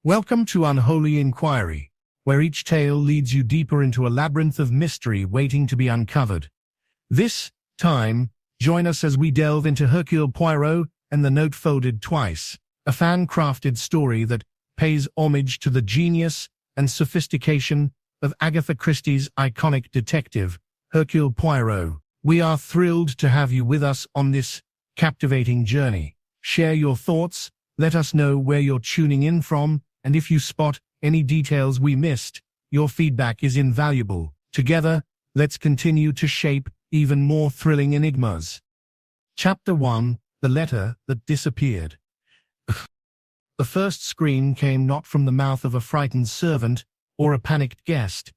Welcome to Unholy Inquiry, where each tale leads you deeper into a labyrinth of mystery waiting to be uncovered. This time, join us as we delve into Hercule Poirot and the Note Folded Twice, a fan-crafted story that pays homage to the genius and sophistication of Agatha Christie's iconic detective, Hercule Poirot. We are thrilled to have you with us on this captivating journey. Share your thoughts, let us know where you're tuning in from, and if you spot any details we missed, your feedback is invaluable. Together, let's continue to shape even more thrilling enigmas. Chapter 1: The Letter That Disappeared. The first scream came not from the mouth of a frightened servant or a panicked guest.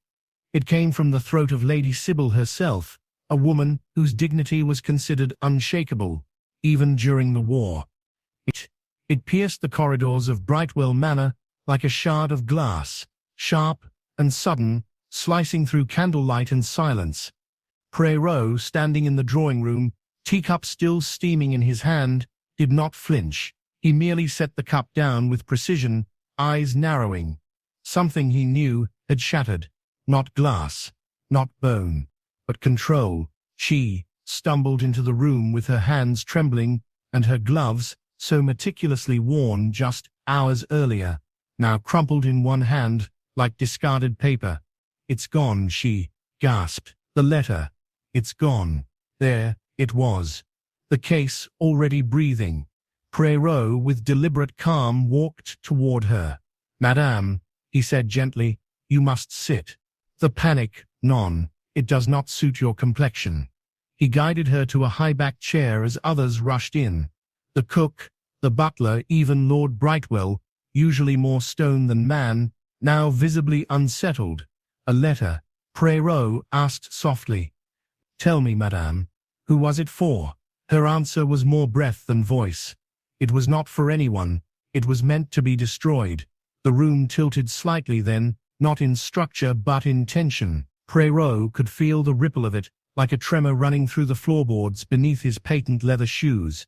It came from the throat of Lady Sybil herself, a woman whose dignity was considered unshakable, even during the war. It pierced the corridors of Brightwell Manor like a shard of glass, sharp and sudden, slicing through candlelight and silence. Poirot, standing in the drawing room, teacup still steaming in his hand, did not flinch. He merely set the cup down with precision, eyes narrowing. Something he knew had shattered. Not glass, not bone, but control. She stumbled into the room with her hands trembling and her gloves, so meticulously worn just hours earlier, now crumpled in one hand like discarded paper. "It's gone," she gasped. "The letter. It's gone." There it was. The case already breathing. Poirot, with deliberate calm, walked toward her. "Madame," he said gently, "you must sit." The panic, "Non, it does not suit your complexion." He guided her to a high-backed chair as others rushed in. The cook, the butler, even Lord Brightwell, usually more stone than man, now visibly unsettled. "A letter?" Poirot asked softly. "Tell me, madame, who was it for?" Her answer was more breath than voice. It was not for anyone. It was meant to be destroyed. The room tilted slightly then, not in structure but in tension. Poirot could feel the ripple of it, like a tremor running through the floorboards beneath his patent leather shoes.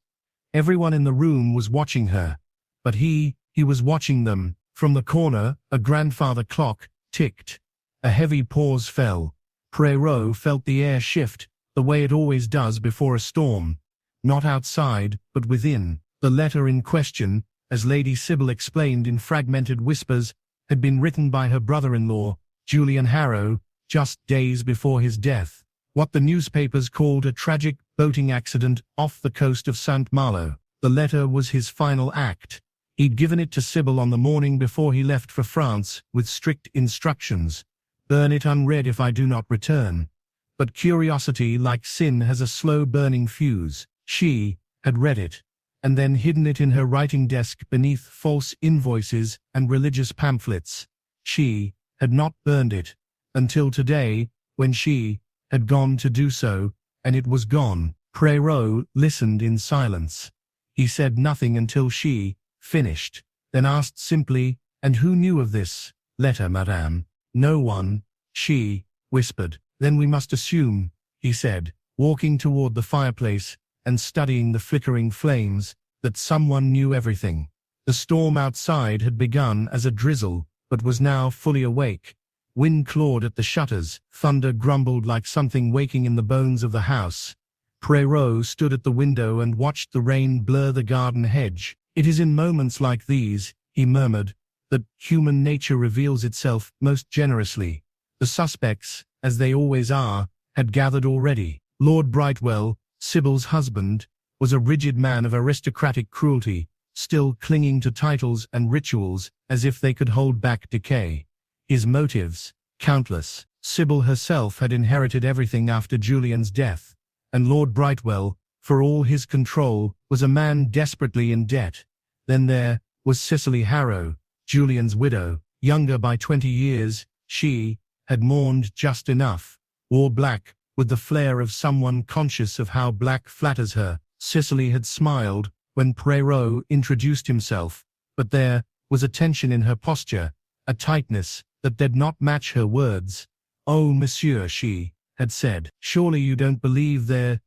Everyone in the room was watching her, but he was watching them. From the corner, a grandfather clock ticked. A heavy pause fell. Poirot felt the air shift, the way it always does before a storm. Not outside, but within. The letter in question, as Lady Sybil explained in fragmented whispers, had been written by her brother-in-law, Julian Harrow, just days before his death. What the newspapers called a tragic boating accident off the coast of St. Malo. The letter was his final act. He'd given it to Sybil on the morning before he left for France, with strict instructions: "Burn it unread if I do not return." But curiosity, like sin, has a slow-burning fuse. She had read it, and then hidden it in her writing desk beneath false invoices and religious pamphlets. She had not burned it, until today, when she had gone to do so, and it was gone. Poirot listened in silence. He said nothing until she finished, then asked simply, "And who knew of this letter, madame?" "No one," she whispered. "Then we must assume," he said, walking toward the fireplace and studying the flickering flames, "that someone knew everything." The storm outside had begun as a drizzle, but was now fully awake. Wind clawed at the shutters, thunder grumbled like something waking in the bones of the house. Poirot stood at the window and watched the rain blur the garden hedge. "It is in moments like these," he murmured, "that human nature reveals itself most generously." The suspects, as they always are, had gathered already. Lord Brightwell, Sybil's husband, was a rigid man of aristocratic cruelty, still clinging to titles and rituals as if they could hold back decay. His motives, countless. Sybil herself had inherited everything after Julian's death, and Lord Brightwell, for all his control, was a man desperately in debt. Then there was Cicely Harrow, Julian's widow, younger by 20 years. She had mourned just enough, wore black, with the flair of someone conscious of how black flatters her. Cicely had smiled when Poirot introduced himself, but there was a tension in her posture, a tightness that did not match her words. "Oh, monsieur," she had said, "surely you don't believe there's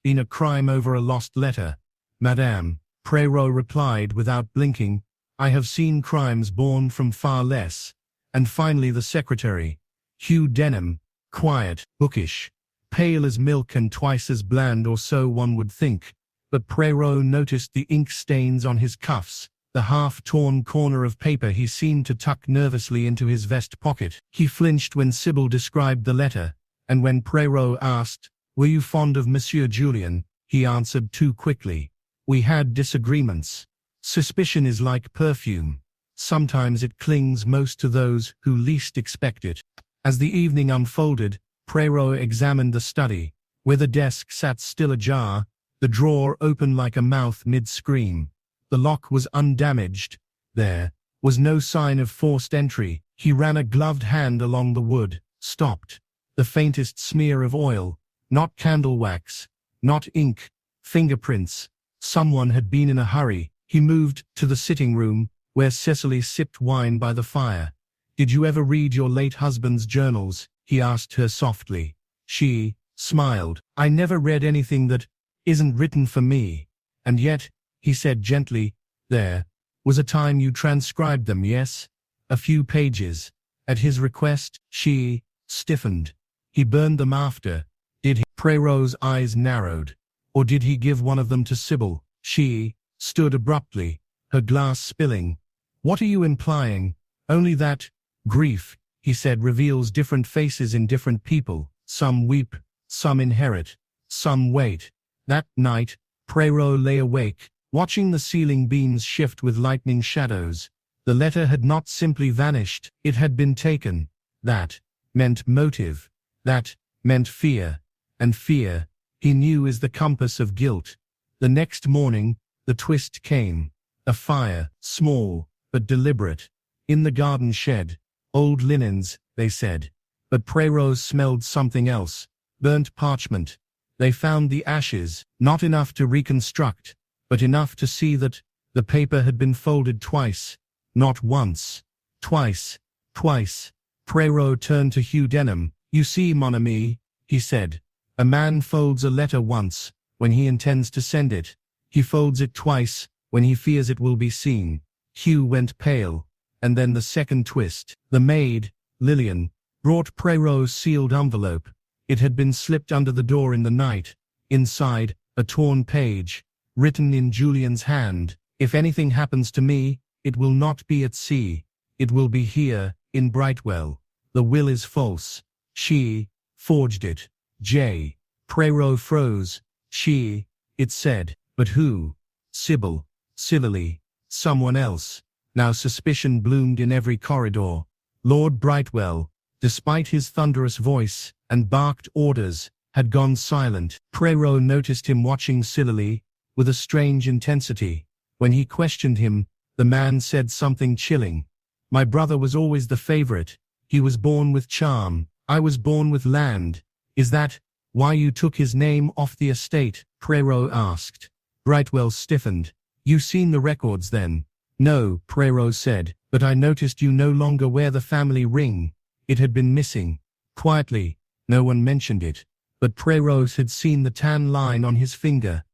been a crime over a lost letter?" "Madame," Poirot replied without blinking, I have seen crimes born from far less. And finally the secretary, Hugh Denham, quiet, bookish, pale as milk and twice as bland, or so one would think. But Poirot noticed the ink stains on his cuffs, the half-torn corner of paper he seemed to tuck nervously into his vest pocket. He flinched when Sybil described the letter, and when Poirot asked, "Were you fond of Monsieur Julien?" he answered too quickly. "We had disagreements. Suspicion is like perfume. Sometimes it clings most to those who least expect it." As the evening unfolded, Poirot examined the study, where the desk sat still ajar, the drawer open like a mouth mid-scream. The lock was undamaged. There was no sign of forced entry. He ran a gloved hand along the wood, stopped. The faintest smear of oil, not candle wax, not ink, fingerprints. Someone had been in a hurry. He moved to the sitting room, where Cecily sipped wine by the fire. "Did you ever read your late husband's journals?" he asked her softly. She smiled. "I never read anything that isn't written for me. And yet," he said gently, "there was a time you transcribed them, yes? A few pages." At his request, she stiffened. "He burned them after, did he?" Poirot's eyes narrowed. "Or did he give one of them to Sybil?" She stood abruptly, her glass spilling. "What are you implying?" "Only that grief," he said, "reveals different faces in different people. Some weep, some inherit, some wait." That night, Poirot lay awake, watching the ceiling beams shift with lightning shadows. The letter had not simply vanished, it had been taken. That meant motive. That meant fear. And fear, he knew, is the compass of guilt. The next morning, the twist came. A fire, small, but deliberate. In the garden shed. Old linens, they said. But Poirot smelled something else. Burnt parchment. They found the ashes, not enough to reconstruct, but enough to see that the paper had been folded twice. Not once. Twice. Twice. Poirot turned to Hugh Denham. "You see, mon ami," he said, "a man folds a letter once, when he intends to send it. He folds it twice, when he fears it will be seen." Hugh went pale. And then the second twist. The maid, Lillian, brought Poirot's sealed envelope. It had been slipped under the door in the night. Inside, a torn page, written in Julien's hand. "If anything happens to me, it will not be at sea. It will be here, in Brightwell. The will is false. She forged it. J." Poirot froze. "She," it said. But who? Sybil. Cicely. Someone else. Now suspicion bloomed in every corridor. Lord Brightwell, despite his thunderous voice and barked orders, had gone silent. Poirot noticed him watching Cicely with a strange intensity. When he questioned him, the man said something chilling. "My brother was always the favorite. He was born with charm. I was born with land. Is that why you took his name off the estate?" Poirot asked. Brightwell stiffened. "You seen the records then?" "No," Poirot said, "but I noticed you no longer wear the family ring. It had been missing." Quietly, no one mentioned it. But Poirot had seen the tan line on his finger.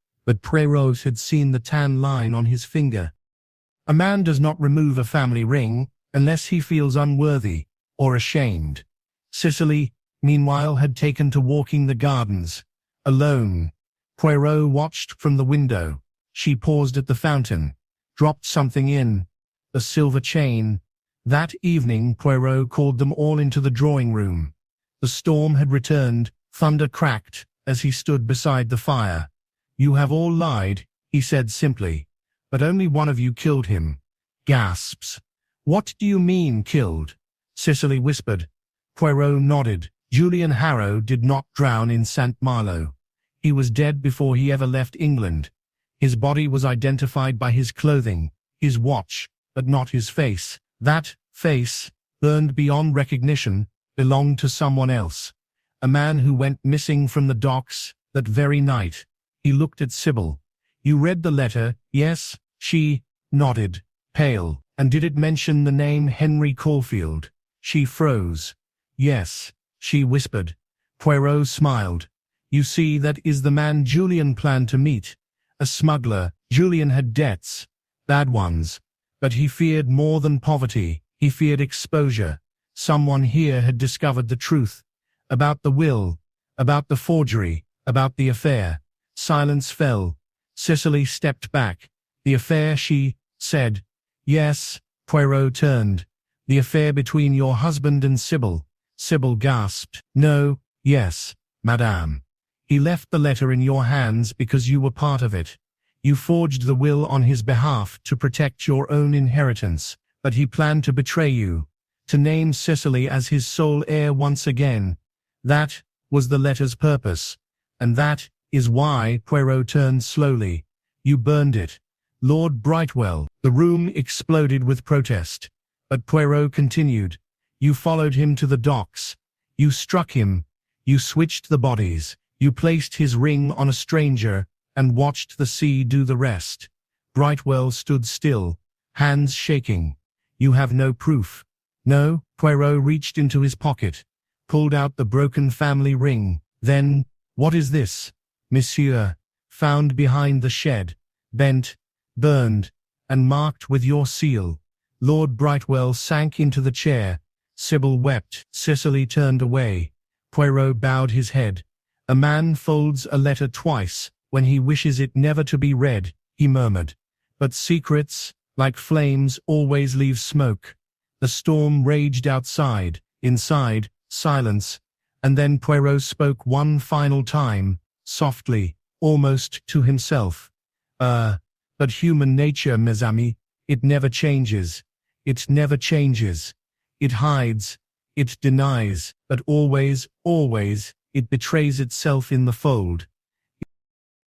A man does not remove a family ring unless he feels unworthy or ashamed. Cicely, meanwhile, had taken to walking the gardens, alone. Poirot watched from the window. She paused at the fountain, dropped something in, a silver chain. That evening Poirot called them all into the drawing room. The storm had returned, thunder cracked as he stood beside the fire. "You have all lied," he said simply. "But only one of you killed him." Gasps. "What do you mean, killed?" Cicely whispered. Poirot nodded. "Julian Harrow did not drown in St. Malo. He was dead before he ever left England. His body was identified by his clothing, his watch, but not his face. That face, burned beyond recognition, belonged to someone else. A man who went missing from the docks that very night." He looked at Sybil. "You read the letter, yes?" She nodded, pale. "And did it mention the name Henry Caulfield?" She froze. "Yes," she whispered. Poirot smiled. "You see, that is the man Julian planned to meet. A smuggler. Julian had debts. Bad ones. But he feared more than poverty. He feared exposure. Someone here had discovered the truth. About the will. About the forgery. About the affair. Silence fell. Cicely stepped back. The affair, she said. Yes, Poirot turned. The affair between your husband and Sybil. Sybil gasped. No, yes, madame. He left the letter in your hands because you were part of it. You forged the will on his behalf to protect your own inheritance, but he planned to betray you, to name Cicely as his sole heir once again. That was the letter's purpose, and that is why, Poirot turned slowly. You burned it. Lord Brightwell. The room exploded with protest. But Poirot continued. You followed him to the docks. You struck him. You switched the bodies. You placed his ring on a stranger and watched the sea do the rest. Brightwell stood still, hands shaking. You have no proof. No, Poirot reached into his pocket, pulled out the broken family ring. Then, what is this, monsieur? Found behind the shed, bent, burned, and marked with your seal. Lord Brightwell sank into the chair. Sybil wept. Cicely turned away. Poirot bowed his head. A man folds a letter twice when he wishes it never to be read, he murmured. But secrets, like flames, always leave smoke. The storm raged outside. Inside, silence. And then Poirot spoke one final time, softly, almost to himself. But human nature, mes amis, it never changes. It never changes. It hides, it denies, but always, always, it betrays itself in the fold.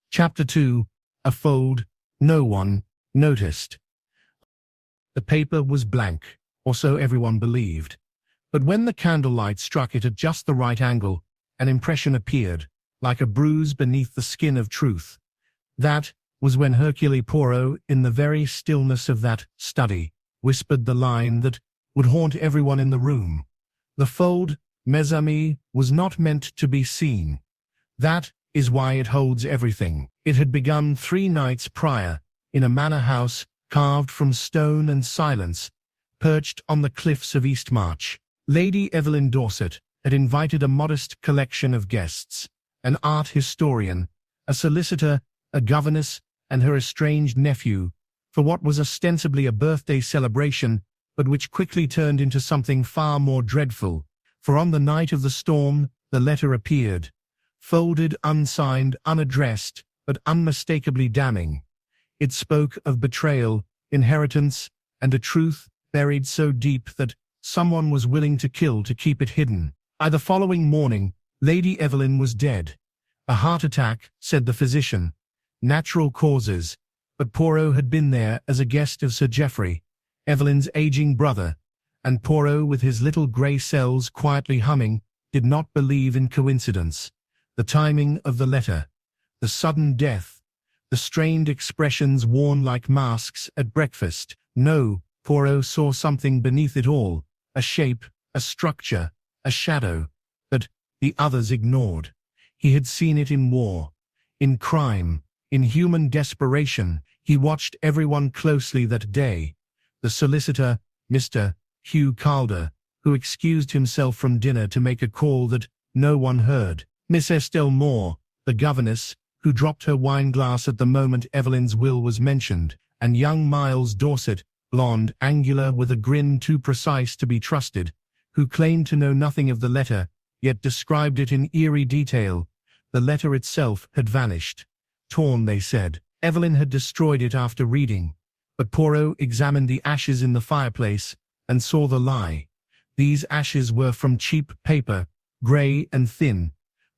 Chapter 2. A fold. No one noticed. The paper was blank, or so everyone believed. But when the candlelight struck it at just the right angle, an impression appeared, like a bruise beneath the skin of truth. That was when Hercule Poirot, in the very stillness of that study, whispered the line that would haunt everyone in the room. The fold, mes amis, was not meant to be seen. That is why it holds everything. It had begun 3 nights prior, in a manor house carved from stone and silence, perched on the cliffs of Eastmarch. Lady Evelyn Dorset had invited a modest collection of guests, an art historian, a solicitor, a governess, and her estranged nephew, for what was ostensibly a birthday celebration, but which quickly turned into something far more dreadful. For on the night of the storm, the letter appeared, folded, unsigned, unaddressed, but unmistakably damning. It spoke of betrayal, inheritance, and a truth buried so deep that someone was willing to kill to keep it hidden. By the following morning, Lady Evelyn was dead. A heart attack, said the physician. Natural causes, but Poirot had been there as a guest of Sir Geoffrey, Evelyn's aging brother, and Poirot, with his little grey cells quietly humming, did not believe in coincidence. The timing of the letter, the sudden death, the strained expressions worn like masks at breakfast. No, Poirot saw something beneath it all, a shape, a structure, a shadow, that the others ignored. He had seen it in war, in crime, in human desperation. He watched everyone closely that day. The solicitor, Mr. Hugh Calder, who excused himself from dinner to make a call that no one heard. Miss Estelle Moore, the governess, who dropped her wine-glass at the moment Evelyn's will was mentioned, and young Miles Dorset, blonde, angular, with a grin too precise to be trusted, who claimed to know nothing of the letter, yet described it in eerie detail. The letter itself had vanished. Torn, they said. Evelyn had destroyed it after reading. But Poirot examined the ashes in the fireplace and saw the lie. These ashes were from cheap paper, grey and thin.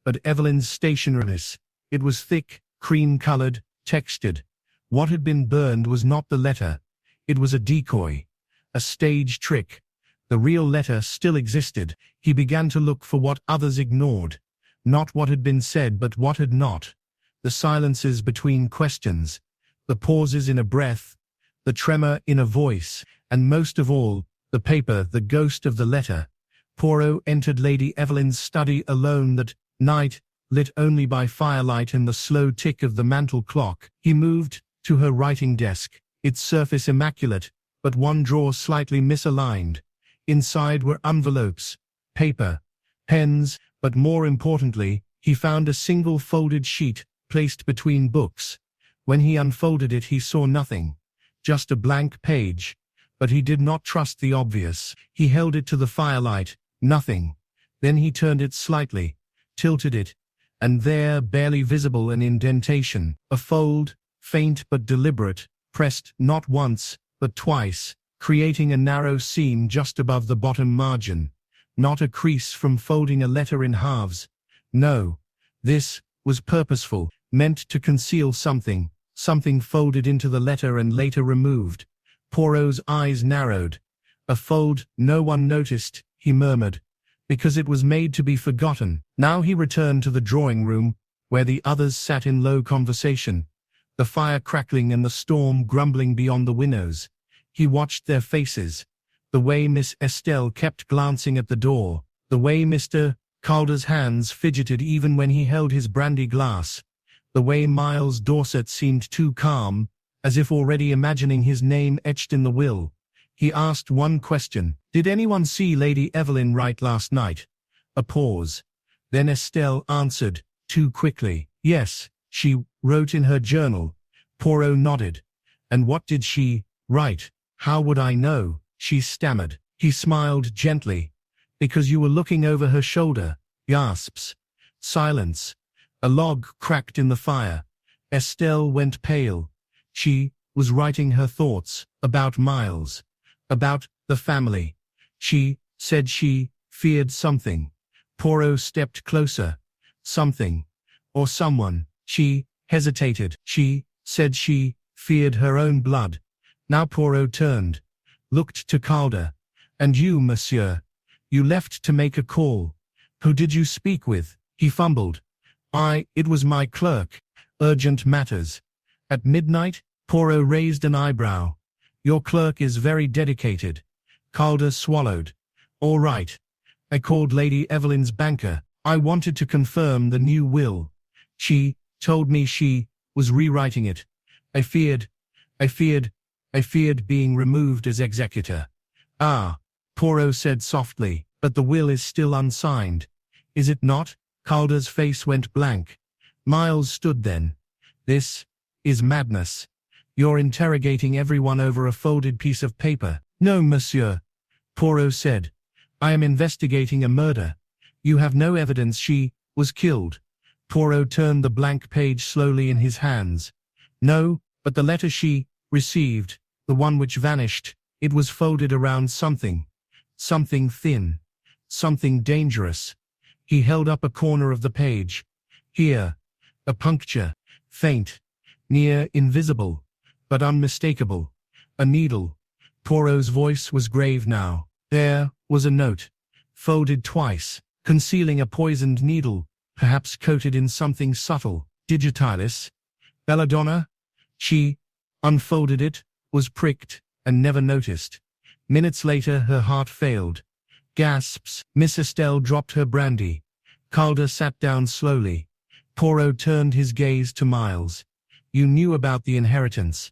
But Evelyn's stationariness, it was thick, cream-coloured, textured. What had been burned was not the letter. It was a decoy, a stage trick. The real letter still existed. He began to look for what others ignored. Not what had been said, but what had not. The silences between questions, the pauses in a breath, the tremor in a voice, and most of all, the paper, the ghost of the letter. Poirot entered Lady Evelyn's study alone that night, lit only by firelight and the slow tick of the mantel clock. He moved to her writing desk, its surface immaculate, but one drawer slightly misaligned. Inside were envelopes, paper, pens, but more importantly, he found a single folded sheet placed between books. When he unfolded it, he saw nothing, just a blank page. But he did not trust the obvious. He held it to the firelight, nothing. Then he turned it slightly, tilted it, and there, barely visible, an indentation, a fold, faint but deliberate, pressed not once, but twice, creating a narrow seam just above the bottom margin. Not a crease from folding a letter in halves. No, this was purposeful, meant to conceal something, something folded into the letter and later removed. Poirot's eyes narrowed. A fold no one noticed, he murmured, because it was made to be forgotten. Now he returned to the drawing room, where the others sat in low conversation, the fire crackling and the storm grumbling beyond the windows. He watched their faces, the way Miss Estelle kept glancing at the door, the way Mr. Calder's hands fidgeted even when he held his brandy glass, the way Miles Dorset seemed too calm, as if already imagining his name etched in the will. He asked one question. Did anyone see Lady Evelyn write last night? A pause. Then Estelle answered, too quickly. Yes, she wrote in her journal. Poirot nodded. And what did she write? How would I know? She stammered. He smiled gently. Because you were looking over her shoulder. Gasps. Silence. A log cracked in the fire. Estelle went pale. She was writing her thoughts about Miles, about the family. She said she feared something. Poirot stepped closer. Something. Or someone. She hesitated. She said she feared her own blood. Now Poirot turned, looked to Calder. And you, monsieur? You left to make a call. Who did you speak with? He fumbled. It was my clerk. Urgent matters. At midnight? Poirot raised an eyebrow. Your clerk is very dedicated. Calder swallowed. All right. I called Lady Evelyn's banker. I wanted to confirm the new will. She told me she was rewriting it. I feared being removed as executor. Ah, Poirot said softly, but the will is still unsigned. Is it not? Calder's face went blank. Miles stood then. This is madness. You're interrogating everyone over a folded piece of paper. No, monsieur, Poirot said. I am investigating a murder. You have no evidence she was killed. Poirot turned the blank page slowly in his hands. No, but the letter she received, the one which vanished, it was folded around something. Something thin. Something dangerous. He held up a corner of the page. Here. A puncture. Faint. Near invisible. But unmistakable. A needle. Poirot's voice was grave now. There was a note. Folded twice. Concealing a poisoned needle. Perhaps coated in something subtle. Digitalis. Belladonna? She unfolded it, was pricked, and never noticed. Minutes later her heart failed. Gasps. Miss Estelle dropped her brandy. Calder sat down slowly. Poirot turned his gaze to Miles. You knew about the inheritance.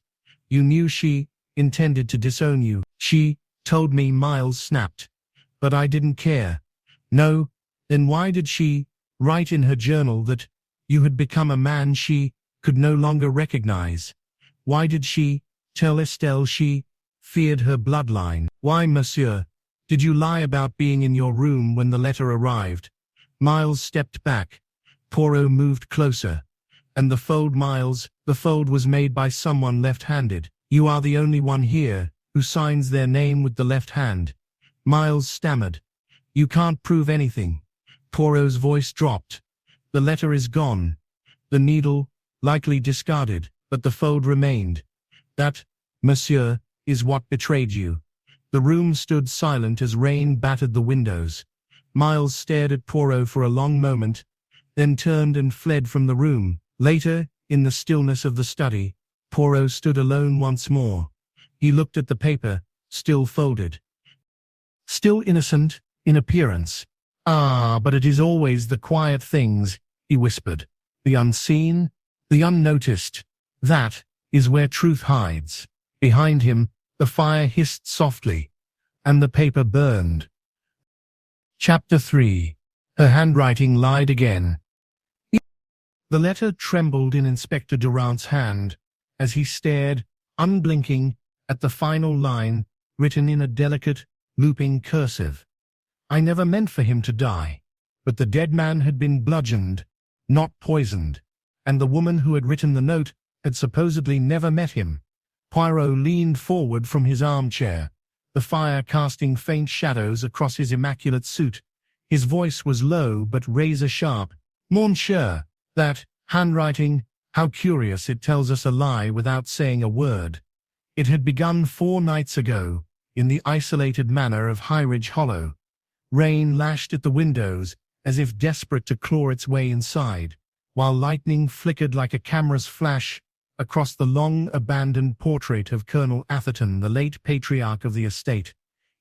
You knew she intended to disown you. She told me, Miles snapped. But I didn't care. No, then why did she write in her journal that you had become a man she could no longer recognize? Why did she tell Estelle she feared her bloodline? Why, monsieur, did you lie about being in your room when the letter arrived? Miles stepped back. Poirot moved closer. And the fold, Miles, the fold was made by someone left-handed. You are the only one here who signs their name with the left hand. Miles stammered. You can't prove anything. Poirot's voice dropped. The letter is gone. The needle, likely discarded, but the fold remained. That, monsieur, is what betrayed you. The room stood silent as rain battered the windows. Miles stared at Poirot for a long moment, then turned and fled from the room. Later, in the stillness of the study, Poirot stood alone once more. He looked at the paper, still folded. Still innocent, in appearance. Ah, but it is always the quiet things, he whispered. The unseen, the unnoticed. That is where truth hides. Behind him, The fire hissed softly, and the paper burned. Chapter 3. Her handwriting lied again. The letter trembled in Inspector Durant's hand as he stared, unblinking, at the final line, written in a delicate, looping cursive. I never meant for him to die, but the dead man had been bludgeoned, not poisoned, and the woman who had written the note had supposedly never met him. Poirot leaned forward from his armchair, the fire casting faint shadows across his immaculate suit. His voice was low but razor-sharp. Monsieur, that handwriting, how curious, it tells us a lie without saying a word. It had begun 4 nights ago, in the isolated manor of Highridge Hollow. Rain lashed at the windows, as if desperate to claw its way inside, while lightning flickered like a camera's flash across the long-abandoned portrait of Colonel Atherton, the late patriarch of the estate.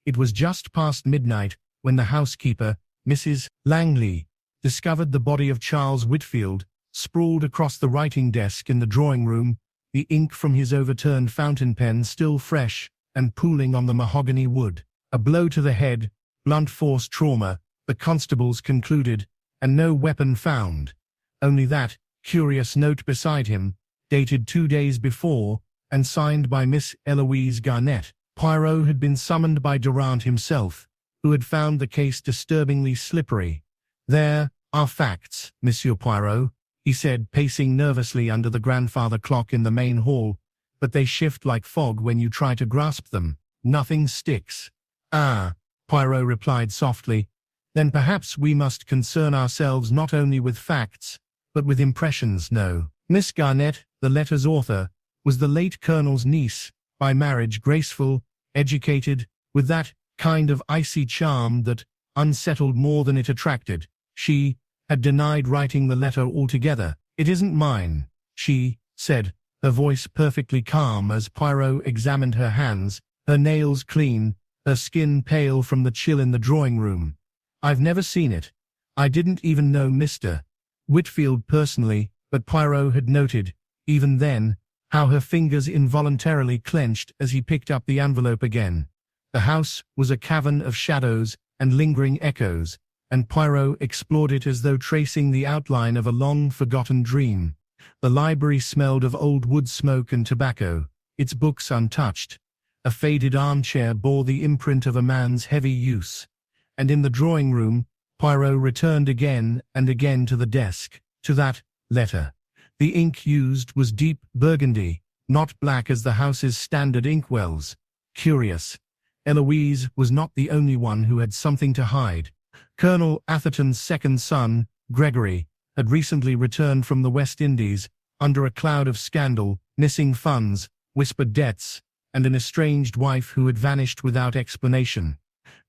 It was just past midnight when the housekeeper, Mrs. Langley, discovered the body of Charles Whitfield, sprawled across the writing desk in the drawing-room, the ink from his overturned fountain pen still fresh and pooling on the mahogany wood. A blow to the head, blunt force trauma, the constables concluded, and no weapon found. Only that curious note beside him, dated 2 days before, and signed by Miss Eloise Garnett. Poirot had been summoned by Durant himself, who had found the case disturbingly slippery. "There are facts, Monsieur Poirot," he said, pacing nervously under the grandfather clock in the main hall, "but they shift like fog when you try to grasp them. Nothing sticks." "Ah," Poirot replied softly, "then perhaps we must concern ourselves not only with facts, but with impressions. No. Miss Garnett, the letter's author, was the late Colonel's niece, by marriage graceful, educated, with that kind of icy charm that unsettled more than it attracted. She had denied writing the letter altogether. "It isn't mine," she said, her voice perfectly calm as Poirot examined her hands, her nails clean, her skin pale from the chill in the drawing-room. "I've never seen it. I didn't even know Mr. Whitfield personally," but Poirot had noted, even then, how her fingers involuntarily clenched as he picked up the envelope again. The house was a cavern of shadows and lingering echoes, and Poirot explored it as though tracing the outline of a long-forgotten dream. The library smelled of old wood smoke and tobacco, its books untouched. A faded armchair bore the imprint of a man's heavy use. And in the drawing-room, Poirot returned again and again to the desk, to that letter. The ink used was deep burgundy, not black as the house's standard inkwells. Curious. Eloise was not the only one who had something to hide. Colonel Atherton's second son, Gregory, had recently returned from the West Indies, under a cloud of scandal, missing funds, whispered debts, and an estranged wife who had vanished without explanation.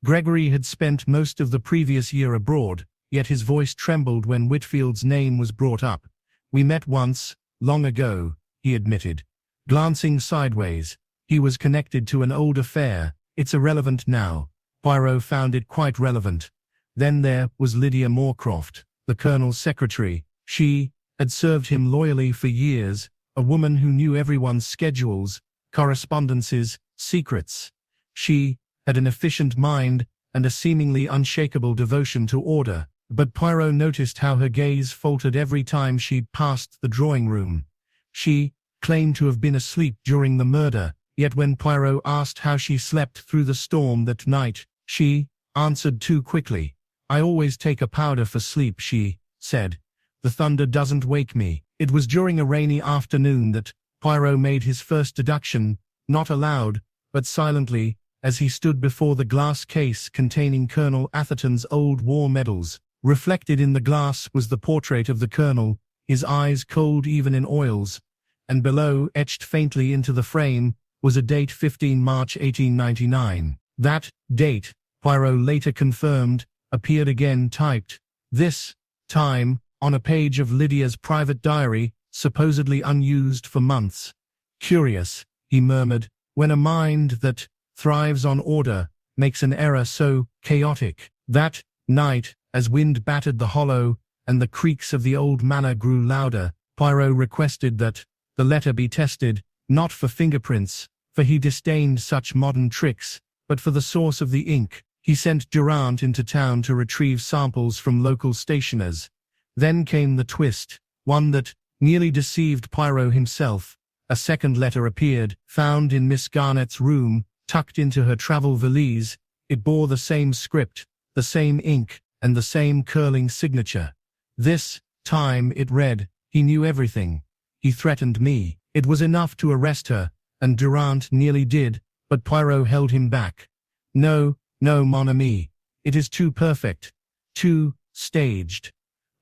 Gregory had spent most of the previous year abroad, yet his voice trembled when Whitfield's name was brought up. "We met once, long ago," he admitted. Glancing sideways, "He was connected to an old affair. It's irrelevant now." Poirot found it quite relevant. Then there was Lydia Moorcroft, the Colonel's secretary. She had served him loyally for years, a woman who knew everyone's schedules, correspondences, secrets. She had an efficient mind and a seemingly unshakable devotion to order. But Poirot noticed how her gaze faltered every time she passed the drawing-room. She claimed to have been asleep during the murder, yet when Poirot asked how she slept through the storm that night, she answered too quickly. "I always take a powder for sleep," she said. "The thunder doesn't wake me." It was during a rainy afternoon that Poirot made his first deduction, not aloud, but silently, as he stood before the glass case containing Colonel Atherton's old war medals. Reflected in the glass was the portrait of the Colonel, his eyes cold even in oils, and below, etched faintly into the frame, was a date 15 March 1899. That date, Poirot later confirmed, appeared again typed, this time, on a page of Lydia's private diary, supposedly unused for months. "Curious," he murmured, "when a mind that thrives on order makes an error so chaotic." That night, as wind battered the hollow and the creaks of the old manor grew louder, Poirot requested that the letter be tested, not for fingerprints, for he disdained such modern tricks, but for the source of the ink, he sent Durant into town to retrieve samples from local stationers. Then came the twist, one that nearly deceived Poirot himself. A second letter appeared, found in Miss Garnett's room, tucked into her travel valise. It bore the same script, the same ink, and the same curling signature. This time it read, "He knew everything. He threatened me." It was enough to arrest her, and Durant nearly did, but Poirot held him back. "No, no, mon ami. It is too perfect. Too staged."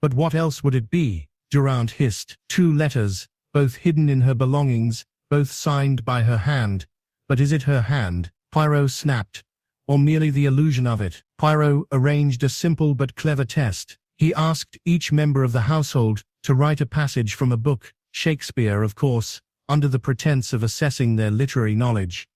"But what else would it be?" Durant hissed. "Two letters, both hidden in her belongings, both signed by her hand." "But is it her hand?" Poirot snapped. "Or merely the illusion of it?" Poirot arranged a simple but clever test. He asked each member of the household to write a passage from a book, Shakespeare, of course, under the pretense of assessing their literary knowledge.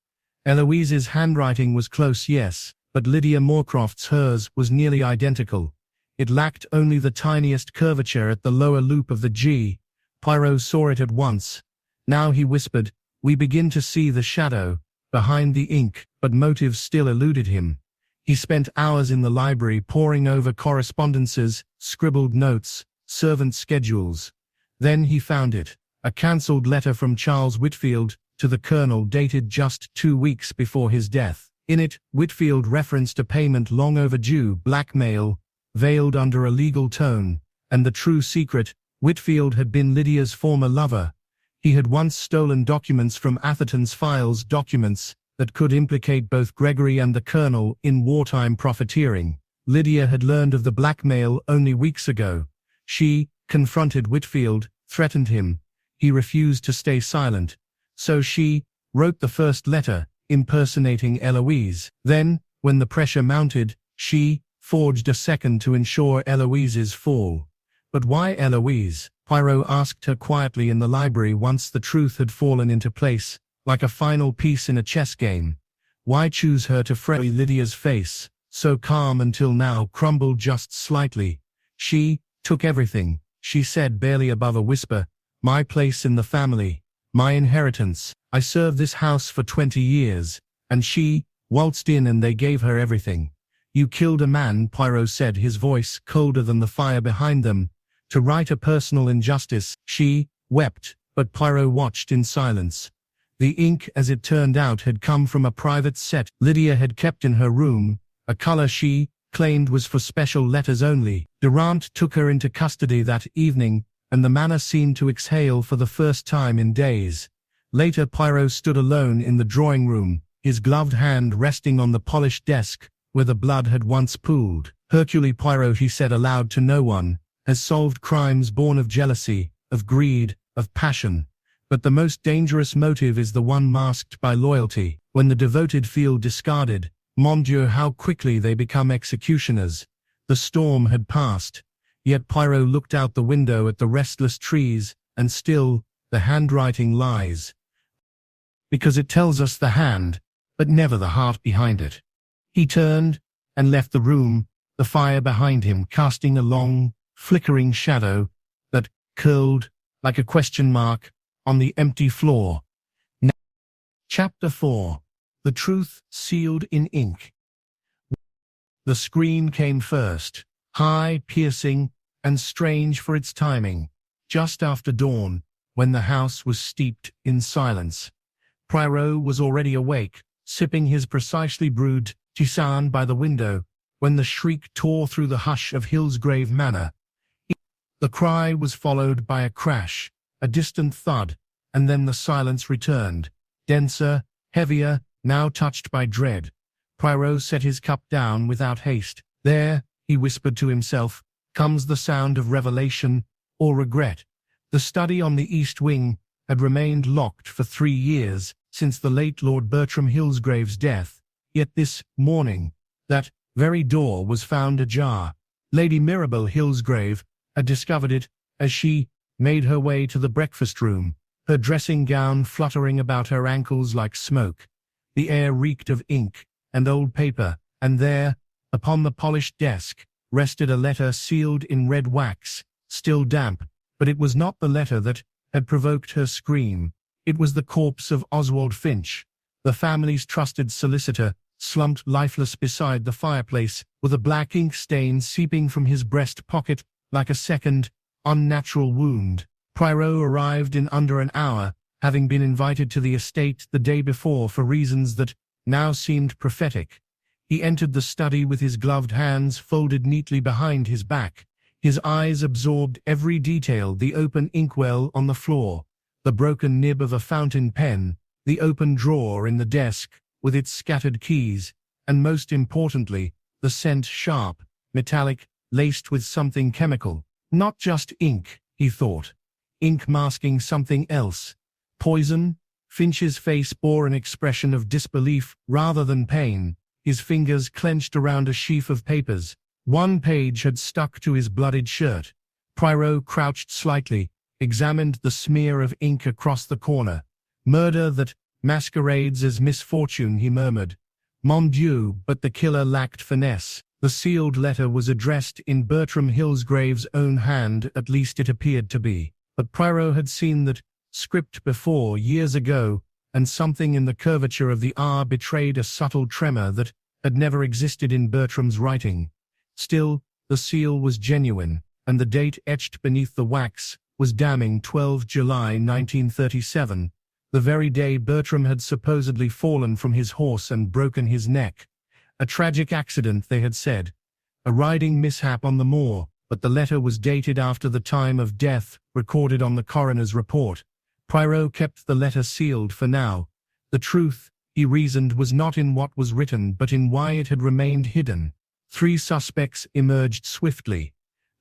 Eloise's handwriting was close, yes, but Lydia Moorcroft's hers was nearly identical. It lacked only the tiniest curvature at the lower loop of the G. Poirot saw it at once. Now he whispered, "We begin to see the shadow behind the ink," but motive still eluded him. He spent hours in the library poring over correspondences, scribbled notes, servant schedules. Then he found it, a cancelled letter from Charles Whitfield to the Colonel dated just 2 weeks before his death. In it, Whitfield referenced a payment long overdue, blackmail, veiled under a legal tone, and the true secret: Whitfield had been Lydia's former lover. He had once stolen documents from Atherton's files, documents that could implicate both Gregory and the Colonel in wartime profiteering. Lydia had learned of the blackmail only weeks ago. She confronted Whitfield, threatened him. He refused to stay silent. So she wrote the first letter, impersonating Eloise. Then, when the pressure mounted, she forged a second to ensure Eloise's fall. But why Eloise? Poirot asked her quietly in the library once the truth had fallen into place, like a final piece in a chess game. Why choose her to fray? Lydia's face, so calm until now, crumbled just slightly. "She took everything," she said barely above a whisper. "My place in the family, my inheritance. I served this house for 20 years, and she waltzed in and they gave her everything." "You killed a man," Poirot said, his voice colder than the fire behind them, "to right a personal injustice." She wept, but Poirot watched in silence. The ink, as it turned out, had come from a private set Lydia had kept in her room, a color she claimed was for special letters only. Durant took her into custody that evening, and the manor seemed to exhale for the first time in days. Later, Poirot stood alone in the drawing room, his gloved hand resting on the polished desk where the blood had once pooled. "Hercule Poirot," he said aloud to no one, "has solved crimes born of jealousy, of greed, of passion. But the most dangerous motive is the one masked by loyalty. When the devoted feel discarded, mon Dieu, how quickly they become executioners." The storm had passed, yet Poirot looked out the window at the restless trees, and still, the handwriting lies. Because it tells us the hand, but never the heart behind it. He turned and left the room, the fire behind him casting a long, flickering shadow that curled like a question mark on the empty floor. Chapter 4. The Truth Sealed in Ink. The scream came first, high, piercing, and strange for its timing, just after dawn, when the house was steeped in silence. Poirot was already awake, sipping his precisely brewed tisane by the window, when the shriek tore through the hush of Hillsgrave Manor. The cry was followed by a crash, a distant thud, and then the silence returned, denser, heavier, now touched by dread. Poirot set his cup down without haste. "There," he whispered to himself, "comes the sound of revelation or regret." The study on the east wing had remained locked for 3 years, since the late Lord Bertram Hillsgrave's death, yet this morning, that very door was found ajar. Lady Mirabel Hillsgrave had discovered it as she made her way to the breakfast room, her dressing gown fluttering about her ankles like smoke. The air reeked of ink and old paper, and there, upon the polished desk, rested a letter sealed in red wax, still damp, but it was not the letter that had provoked her scream. It was the corpse of Oswald Finch, The family's trusted solicitor slumped lifeless beside the fireplace, with a black ink stain seeping from his breast pocket like a second, unnatural wound. Poirot arrived in under an hour, having been invited to the estate the day before for reasons that now seemed prophetic. He entered the study with his gloved hands folded neatly behind his back. His eyes absorbed every detail: the open inkwell on the floor, the broken nib of a fountain pen, the open drawer in the desk with its scattered keys, and most importantly, the scent: sharp, metallic, laced with something chemical. Not just ink, he thought. Ink masking something else. Poison? Finch's face bore an expression of disbelief rather than pain. His fingers clenched around a sheaf of papers. One page had stuck to his bloodied shirt. Poirot crouched slightly, examined the smear of ink across the corner. "Murder that masquerades as misfortune," he murmured. "Mon Dieu, but the killer lacked finesse." The sealed letter was addressed in Bertram Hillsgrave's own hand, at least it appeared to be. But Poirot had seen that script before, years ago, and something in the curvature of the R betrayed a subtle tremor that had never existed in Bertram's writing. Still, the seal was genuine, and the date etched beneath the wax was damning: 12 July 1937, the very day Bertram had supposedly fallen from his horse and broken his neck. A tragic accident, they had said. A riding mishap on the moor, but the letter was dated after the time of death recorded on the coroner's report. Poirot kept the letter sealed for now. The truth, he reasoned, was not in what was written but in why it had remained hidden. 3 suspects emerged swiftly.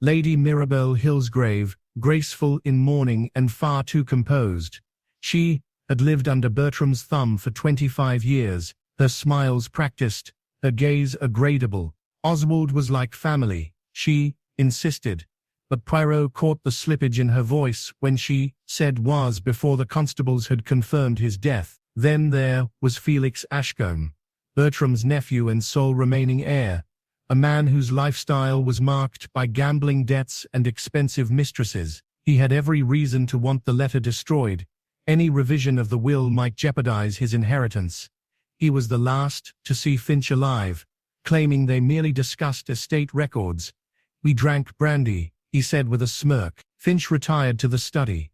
Lady Mirabelle Hillsgrave, graceful in mourning and far too composed. She had lived under Bertram's thumb for 25 years, her smiles practiced, her gaze agradable. Oswald was like family, she insisted. But Poirot caught the slippage in her voice when she said "was" before the constables had confirmed his death. Then there was Felix Ashcombe, Bertram's nephew and sole remaining heir, a man whose lifestyle was marked by gambling debts and expensive mistresses. He had every reason to want the letter destroyed. Any revision of the will might jeopardize his inheritance. He was the last to see Finch alive, claiming they merely discussed estate records. "We drank brandy," he said with a smirk. Finch retired to the study.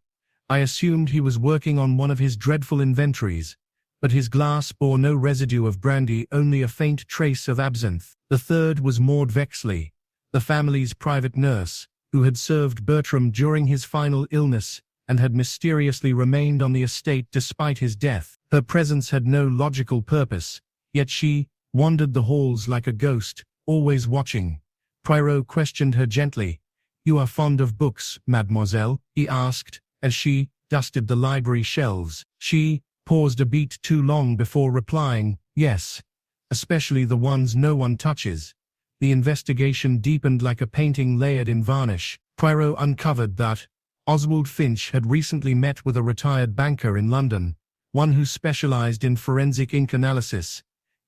"I assumed he was working on one of his dreadful inventories." But his glass bore no residue of brandy, only a faint trace of absinthe. The third was Maud Vexley, the family's private nurse, who had served Bertram during his final illness and had mysteriously remained on the estate despite his death. Her presence had no logical purpose, yet she wandered the halls like a ghost, always watching. Poirot questioned her gently. "You are fond of books, mademoiselle?" he asked, as she dusted the library shelves. She paused a beat too long before replying, "Yes, especially the ones no one touches." The investigation deepened like a painting layered in varnish. Poirot uncovered that Oswald Finch had recently met with a retired banker in London, one who specialized in forensic ink analysis.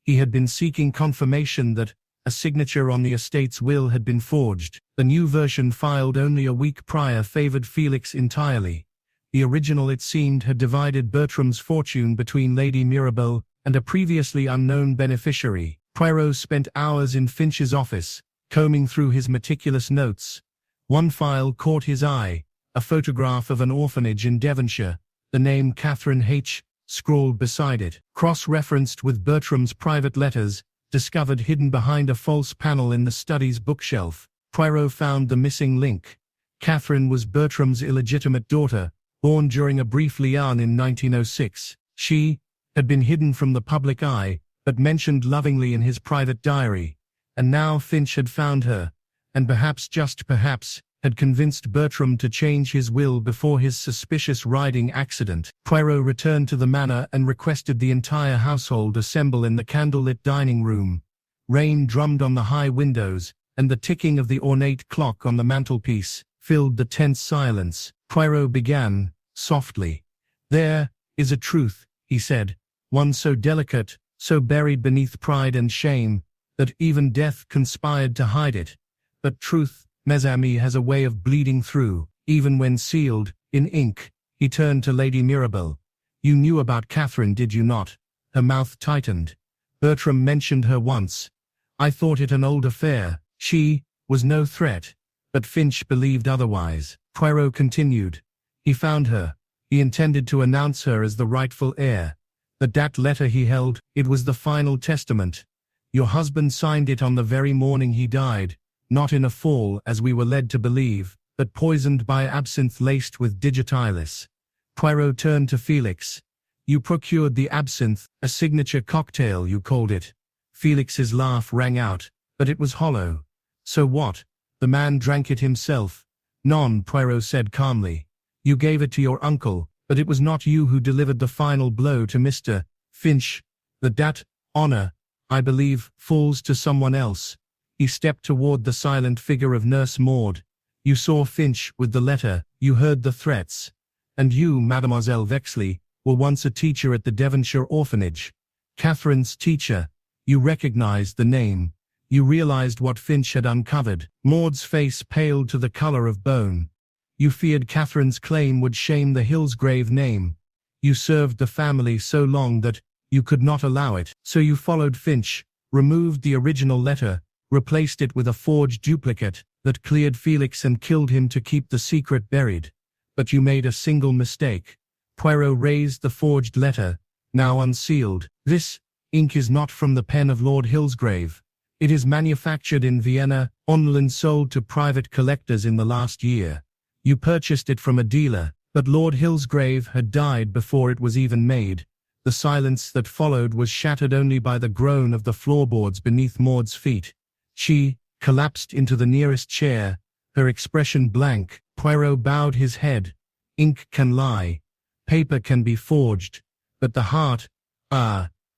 He had been seeking confirmation that a signature on the estate's will had been forged. The new version, filed only a week prior, favored Felix entirely. The original, it seemed, had divided Bertram's fortune between Lady Mirabelle and a previously unknown beneficiary. Poirot spent hours in Finch's office, combing through his meticulous notes. One file caught his eye, a photograph of an orphanage in Devonshire, the name Catherine H. scrawled beside it. Cross-referenced with Bertram's private letters, discovered hidden behind a false panel in the study's bookshelf. Poirot found the missing link. Catherine was Bertram's illegitimate daughter, born during a brief liaison in 1906. She had been hidden from the public eye, but mentioned lovingly in his private diary. And now Finch had found her, and perhaps, just perhaps, had convinced Bertram to change his will before his suspicious riding accident. Poirot returned to the manor and requested the entire household assemble in the candlelit dining room. Rain drummed on the high windows, and the ticking of the ornate clock on the mantelpiece filled the tense silence. Poirot began, softly. "There is a truth," he said, "one so delicate, so buried beneath pride and shame, that even death conspired to hide it. But truth, mes amis, has a way of bleeding through, even when sealed in ink." He turned to Lady Mirabelle. "You knew about Catherine, did you not? Her mouth tightened. Bertram mentioned her once. I thought it an old affair. She was no threat. But Finch believed otherwise. Poirot continued. He found her. He intended to announce her as the rightful heir. That letter he held, it was the final testament. Your husband signed it on the very morning he died, not in a fall as we were led to believe, but poisoned by absinthe laced with digitalis. Poirot turned to Felix. You procured the absinthe, a signature cocktail you called it. Felix's laugh rang out, but it was hollow. So what? The man drank it himself. Non, Poirot said calmly. You gave it to your uncle, but it was not you who delivered the final blow to Mr. Finch. That honor, I believe, falls to someone else. He stepped toward the silent figure of Nurse Maud. You saw Finch with the letter, you heard the threats. And you, Mademoiselle Vexley, were once a teacher at the Devonshire orphanage. Catherine's teacher. You recognized the name. You realized what Finch had uncovered. Maud's face paled to the color of bone. You feared Catherine's claim would shame the Hillsgrave name. You served the family so long that you could not allow it. So you followed Finch, removed the original letter, replaced it with a forged duplicate that cleared Felix and killed him to keep the secret buried. But you made a single mistake. Poirot raised the forged letter, now unsealed. This ink is not from the pen of Lord Hillsgrave. It is manufactured in Vienna, online sold to private collectors in the last year. You purchased it from a dealer, but Lord Hillsgrave had died before it was even made. The silence that followed was shattered only by the groan of the floorboards beneath Maud's feet. She collapsed into the nearest chair, her expression blank. Poirot bowed his head. Ink can lie. Paper can be forged. But the heart,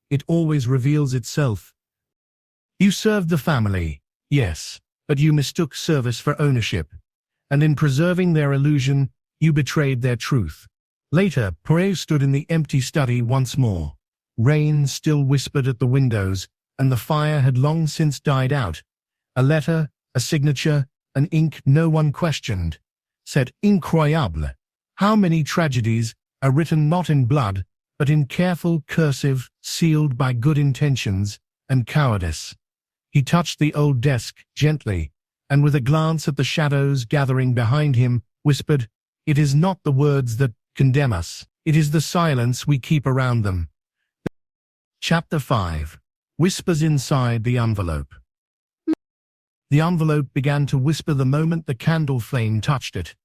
it always reveals itself. You served the family, yes, but you mistook service for ownership. And in preserving their illusion, you betrayed their truth. Later, Poirot stood in the empty study once more. Rain still whispered at the windows, and the fire had long since died out. A letter, a signature, an ink no one questioned. C'est incroyable. How many tragedies are written not in blood, but in careful cursive, sealed by good intentions and cowardice. He touched the old desk gently, and with a glance at the shadows gathering behind him, whispered, It is not the words that condemn us, it is the silence we keep around them. Chapter 5. Whispers inside the envelope. The envelope began to whisper the moment the candle flame touched it.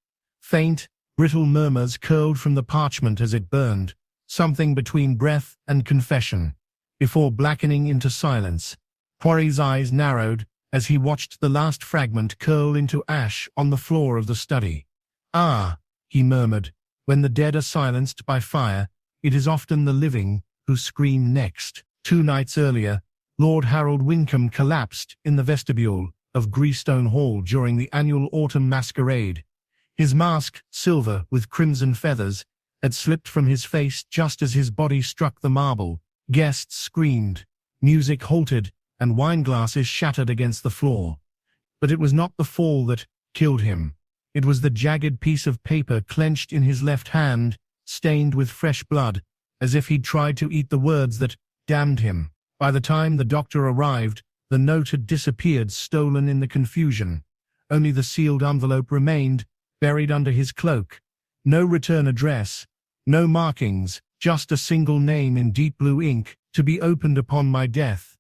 Faint, brittle murmurs curled from the parchment as it burned, something between breath and confession, before blackening into silence. Poirot's eyes narrowed as he watched the last fragment curl into ash on the floor of the study. Ah, he murmured, when the dead are silenced by fire, it is often the living who scream next. 2 nights earlier, Lord Harold Winkham collapsed in the vestibule of Greystone Hall during the annual autumn masquerade. His mask, silver with crimson feathers, had slipped from his face just as his body struck the marble. Guests screamed, music halted, and wineglasses shattered against the floor. But it was not the fall that killed him. It was the jagged piece of paper clenched in his left hand, stained with fresh blood, as if he'd tried to eat the words that damned him. By the time the doctor arrived, the note had disappeared, stolen in the confusion. Only the sealed envelope remained, buried under his cloak. No return address, no markings, just a single name in deep blue ink, to be opened upon my death.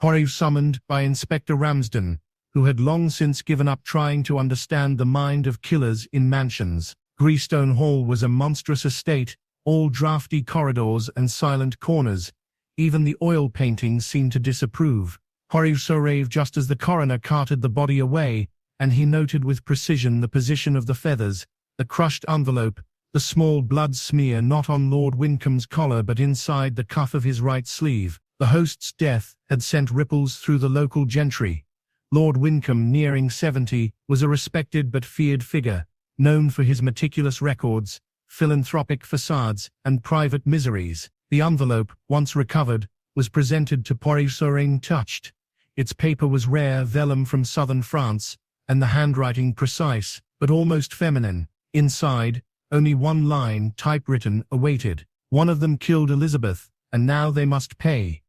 Poirot summoned by Inspector Ramsden, who had long since given up trying to understand the mind of killers in mansions. Greystone Hall was a monstrous estate, all drafty corridors and silent corners. Even the oil paintings seemed to disapprove. Poirot arrived just as the coroner carted the body away, and he noted with precision the position of the feathers, the crushed envelope, the small blood smear not on Lord Winkham's collar but inside the cuff of his right sleeve. The host's death had sent ripples through the local gentry. Lord Winkham, nearing 70, was a respected but feared figure, known for his meticulous records, philanthropic facades, and private miseries. The envelope, once recovered, was presented to Poirot untouched. Its paper was rare vellum from southern France, and the handwriting precise, but almost feminine. Inside, only one line, typewritten, awaited. One of them killed Elizabeth, and now they must pay.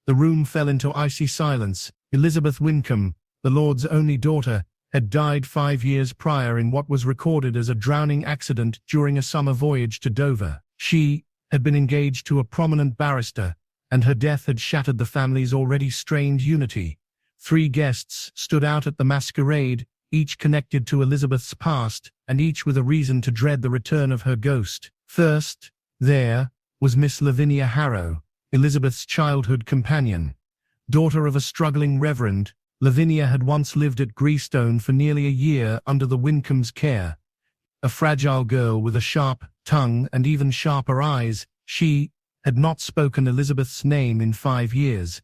The room fell into icy silence. Elizabeth Wincombe, the Lord's only daughter, had died 5 years prior in what was recorded as a drowning accident during a summer voyage to Dover. She had been engaged to a prominent barrister, and her death had shattered the family's already strained unity. 3 guests stood out at the masquerade, each connected to Elizabeth's past, and each with a reason to dread the return of her ghost. First, there was Miss Lavinia Harrow, Elizabeth's childhood companion. Daughter of a struggling reverend, Lavinia had once lived at Greystone for nearly a year under the Wincombe's care. A fragile girl with a sharp tongue and even sharper eyes, she had not spoken Elizabeth's name in 5 years.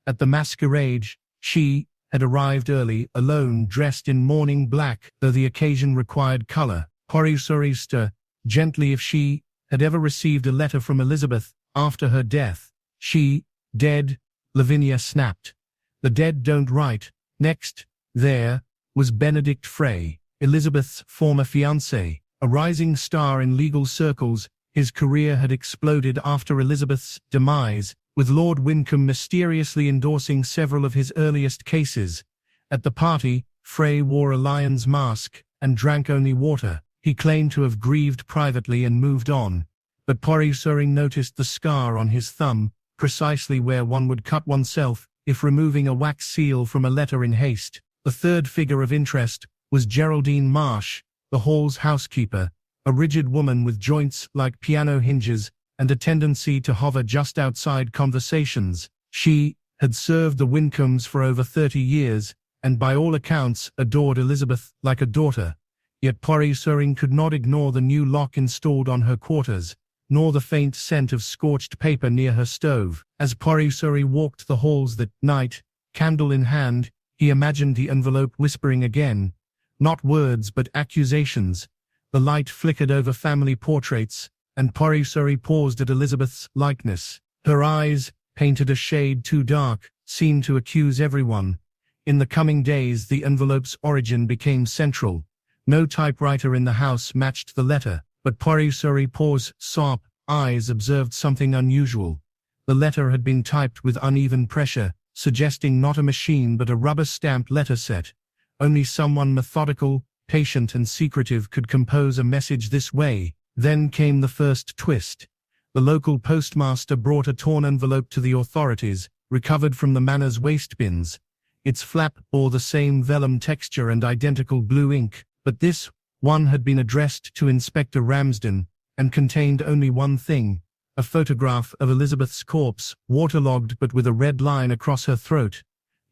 At the masquerade, she had arrived early, alone, dressed in mourning black, though the occasion required color. Poirot gently if she had ever received a letter from Elizabeth after her death. She, dead, Lavinia snapped. The dead don't write. Next, there was Benedict Frey, Elizabeth's former fiancé, a rising star in legal circles. His career had exploded after Elizabeth's demise, with Lord Wincombe mysteriously endorsing several of his earliest cases. At the party, Frey wore a lion's mask and drank only water. He claimed to have grieved privately and moved on. But Poirot noticed the scar on his thumb, precisely where one would cut oneself if removing a wax seal from a letter in haste. The third figure of interest was Geraldine Marsh, the hall's housekeeper, a rigid woman with joints like piano hinges and a tendency to hover just outside conversations. She had served the Wincombes for over 30 years, and by all accounts adored Elizabeth like a daughter. Yet Poirot could not ignore the new lock installed on her quarters, nor the faint scent of scorched paper near her stove. As Poirot walked the halls that night, candle in hand, he imagined the envelope whispering again. Not words but accusations. The light flickered over family portraits, and Poirot paused at Elizabeth's likeness. Her eyes, painted a shade too dark, seemed to accuse everyone. In the coming days the envelope's origin became central. No typewriter in the house matched the letter, but Poirot paused, sharp eyes observed something unusual. The letter had been typed with uneven pressure, suggesting not a machine but a rubber-stamped letter set. Only someone methodical, patient and secretive could compose a message this way. Then came the first twist. The local postmaster brought a torn envelope to the authorities, recovered from the manor's waste bins. Its flap bore the same vellum texture and identical blue ink, but this one had been addressed to Inspector Ramsden, and contained only one thing: a photograph of Elizabeth's corpse, waterlogged but with a red line across her throat.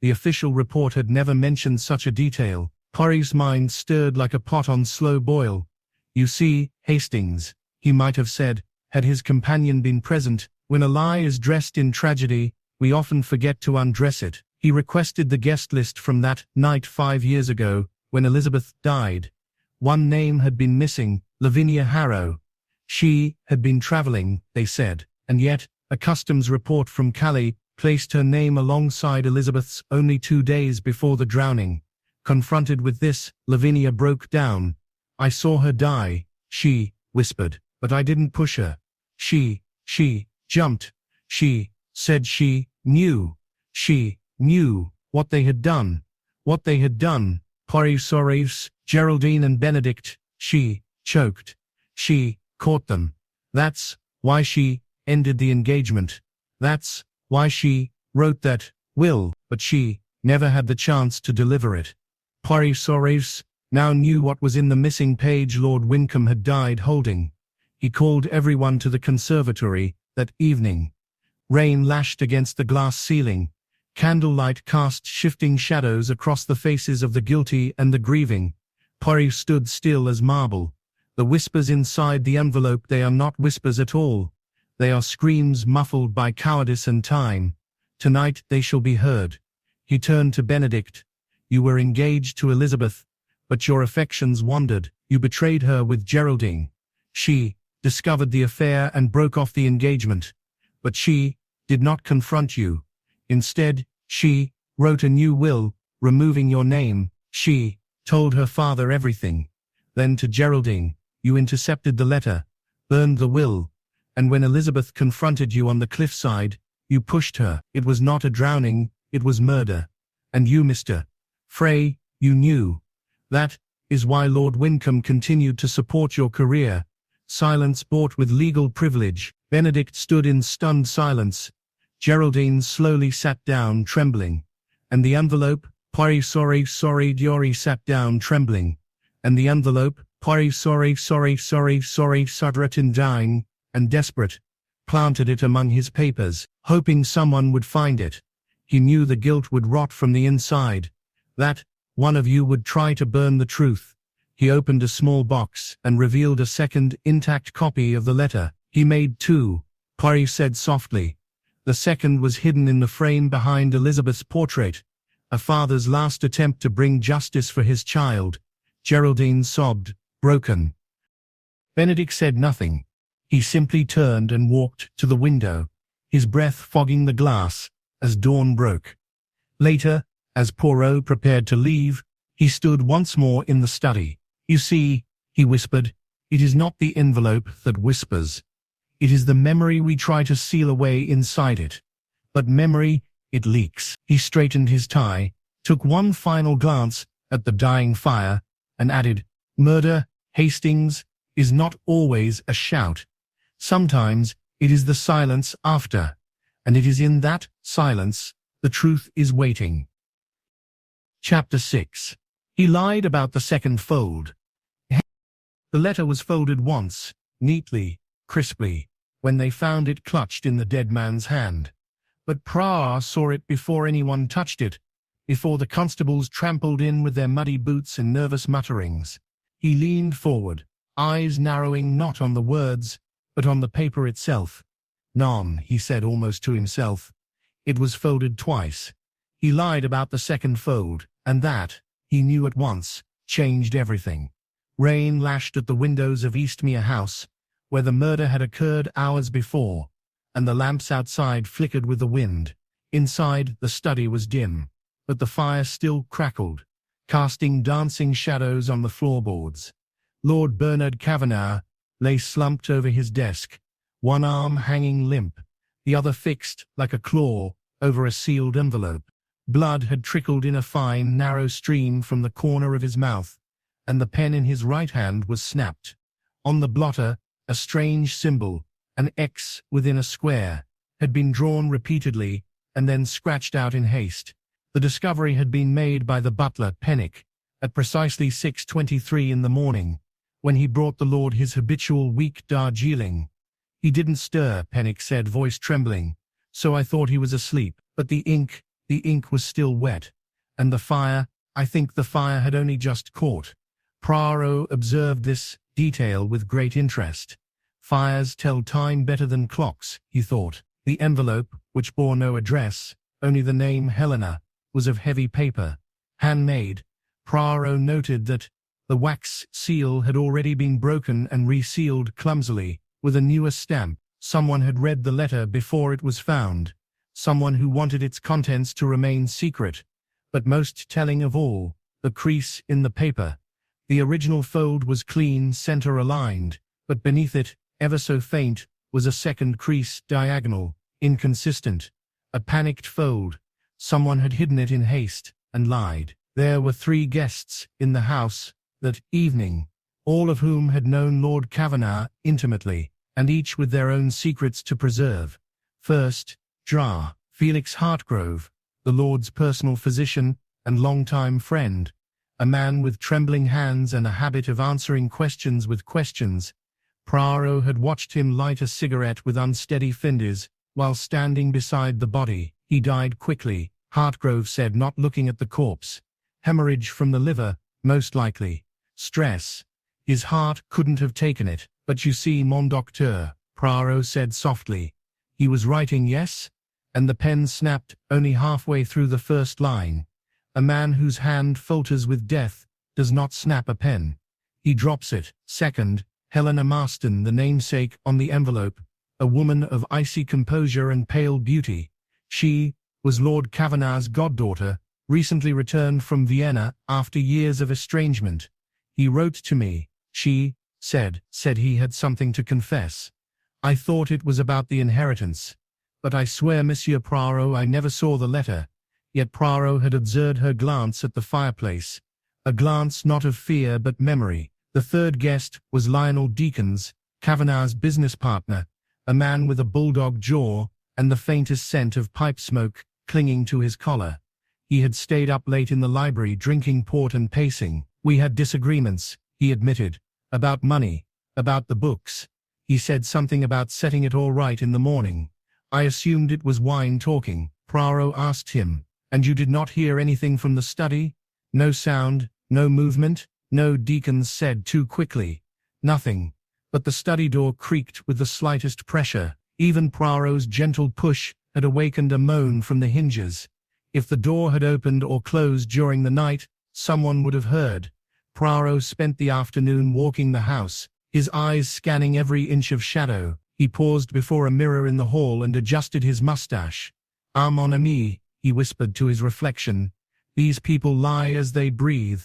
The official report had never mentioned such a detail. Poirot's mind stirred like a pot on slow boil. "You see, Hastings," he might have said, had his companion been present, "when a lie is dressed in tragedy, we often forget to undress it." He requested the guest list from that night 5 years ago, when Elizabeth died. One name had been missing: Lavinia Harrow. She had been traveling, they said, and yet a customs report from Calais placed her name alongside Elizabeth's only 2 days before the drowning. Confronted with this, Lavinia broke down. "I saw her die," she whispered, "but I didn't push her. She jumped. She said she knew what they had done. What they had done." Poirot, Geraldine and Benedict, she choked. She caught them. That's why she ended the engagement. That's why she wrote that will, but she never had the chance to deliver it. Poirot now knew what was in the missing page Lord Wincombe had died holding. He called everyone to the conservatory that evening. Rain lashed against the glass ceiling. Candlelight cast shifting shadows across the faces of the guilty and the grieving. Poirot stood still as marble. The whispers inside the envelope, they are not whispers at all. They are screams muffled by cowardice and time. Tonight they shall be heard. He turned to Benedict. "You were engaged to Elizabeth, but your affections wandered. You betrayed her with Geraldine. She discovered the affair and broke off the engagement. But she did not confront you. Instead, she wrote a new will, removing your name. She told her father everything. Then to Geraldine, you intercepted the letter, burned the will, And when Elizabeth confronted you on the cliffside, you pushed her. It was not a drowning, it was murder. And you, Mr. Frey, you knew. That is why Lord Wyncombe continued to support your career. Silence bought with legal privilege. Benedict stood in stunned silence. Geraldine slowly sat down, trembling. And the envelope, sorry, Diori sat down, trembling. And the envelope, sorry, Sudretin dying, and desperate, planted it among his papers, hoping someone would find it. He knew the guilt would rot from the inside, that one of you would try to burn the truth. He opened a small box and revealed a second, intact copy of the letter. He made two, Poirot said softly. The second was hidden in the frame behind Elizabeth's portrait, a father's last attempt to bring justice for his child. Geraldine sobbed, broken. Benedict said nothing. He simply turned and walked to the window, his breath fogging the glass, as dawn broke. Later, as Poirot prepared to leave, he stood once more in the study. You see, he whispered, it is not the envelope that whispers. It is the memory we try to seal away inside it. But memory, it leaks. He straightened his tie, took one final glance at the dying fire, and added, murder, Hastings, is not always a shout. Sometimes it is the silence after, and it is in that silence the truth is waiting. Chapter 6. He lied about the second fold. The letter was folded once, neatly, crisply, when they found it clutched in the dead man's hand. But Poirot saw it before anyone touched it, before the constables trampled in with their muddy boots and nervous mutterings. He leaned forward, eyes narrowing not on the words, but on the paper itself. "Non," he said almost to himself. It was folded twice. He lied about the second fold, and that, he knew at once, changed everything. Rain lashed at the windows of Eastmere House, where the murder had occurred hours before, and the lamps outside flickered with the wind. Inside, the study was dim, but the fire still crackled, casting dancing shadows on the floorboards. Lord Bernard Kavanagh lay slumped over his desk, one arm hanging limp, the other fixed, like a claw, over a sealed envelope. Blood had trickled in a fine, narrow stream from the corner of his mouth, and the pen in his right hand was snapped. On the blotter, a strange symbol, an X within a square, had been drawn repeatedly and then scratched out in haste. The discovery had been made by the butler, Pennick, at precisely 6:23 in the morning, when he brought the lord his habitual weak Darjeeling. "He didn't stir," Pennick said, voice trembling, "so I thought he was asleep. But the ink was still wet. And the fire, I think the fire had only just caught." Poirot observed this detail with great interest. Fires tell time better than clocks, he thought. The envelope, which bore no address, only the name Helena, was of heavy paper, handmade. Poirot noted that the wax seal had already been broken and resealed clumsily, with a newer stamp. Someone had read the letter before it was found, someone who wanted its contents to remain secret. But most telling of all, the crease in the paper. The original fold was clean, center-aligned, but beneath it, ever so faint, was a second crease, diagonal, inconsistent. A panicked fold. Someone had hidden it in haste, and lied. There were 3 guests in the house that evening, all of whom had known Lord Kavanagh intimately, and each with their own secrets to preserve. First, Felix Hartgrove, the Lord's personal physician and long-time friend, a man with trembling hands and a habit of answering questions with questions. Poirot had watched him light a cigarette with unsteady fingers while standing beside the body. "He died quickly," Hartgrove said, not looking at the corpse. "Hemorrhage from the liver, most likely. Stress. His heart couldn't have taken it. But you see, mon docteur," Poirot said softly. He was writing, yes? And the pen snapped only halfway through the first line. A man whose hand falters with death does not snap a pen. He drops it. Second, Helena Marston, the namesake on the envelope, a woman of icy composure and pale beauty. She was Lord Kavanagh's goddaughter, recently returned from Vienna after years of estrangement. "He wrote to me," she said he had something to confess. I thought it was about the inheritance. But I swear, Monsieur Poirot, I never saw the letter. Yet Poirot had observed her glance at the fireplace. A glance not of fear but memory. The third guest was Lionel Deakins, Kavanagh's business partner, a man with a bulldog jaw and the faintest scent of pipe smoke clinging to his collar. He had stayed up late in the library drinking port and pacing. We had disagreements, he admitted, about money, about the books. He said something about setting it all right in the morning. I assumed it was wine talking. Poirot asked him, "And you did not hear anything from the study? No sound, no movement?" "No," Deakins said too quickly. "Nothing." But the study door creaked with the slightest pressure. Even Poirot's gentle push had awakened a moan from the hinges. If the door had opened or closed during the night, someone would have heard. Poirot spent the afternoon walking the house, his eyes scanning every inch of shadow. He paused before a mirror in the hall and adjusted his mustache. "Ah, mon ami," he whispered to his reflection, "these people lie as they breathe.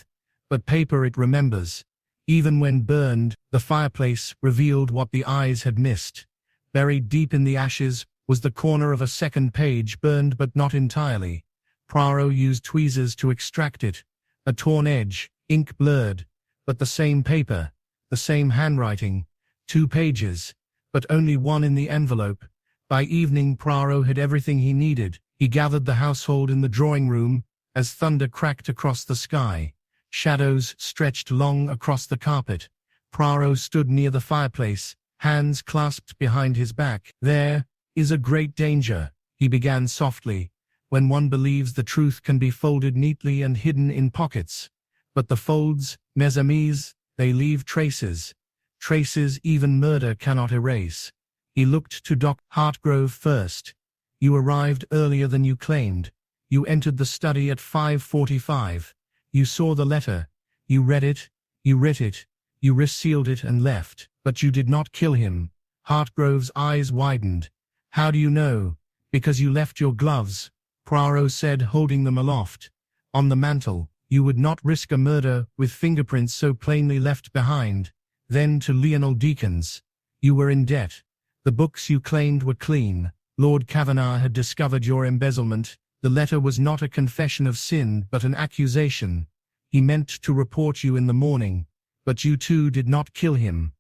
But paper it remembers." Even when burned, the fireplace revealed what the eyes had missed. Buried deep in the ashes was the corner of a second page, burned but not entirely. Poirot used tweezers to extract it. A torn edge, ink blurred, but the same paper, the same handwriting. 2 pages, but only one in the envelope. By evening Poirot had everything he needed. He gathered the household in the drawing room as thunder cracked across the sky. Shadows stretched long across the carpet. Poirot stood near the fireplace, hands clasped behind his back. "There is a great danger," he began softly, "when one believes the truth can be folded neatly and hidden in pockets. But the folds, mes amis, they leave traces. Traces even murder cannot erase." He looked to Dr. Hartgrove first. "You arrived earlier than you claimed. You entered the study at 5:45. You saw the letter. You read it. You writ it. You resealed it and left. But you did not kill him." Hartgrove's eyes widened. "How do you know?" "Because you left your gloves," Poirot said, holding them aloft. "On the mantel. You would not risk a murder with fingerprints so plainly left behind." Then to Lionel Deakins. "You were in debt. The books you claimed were clean. Lord Kavanagh had discovered your embezzlement. The letter was not a confession of sin but an accusation. He meant to report you in the morning. But you too did not kill him."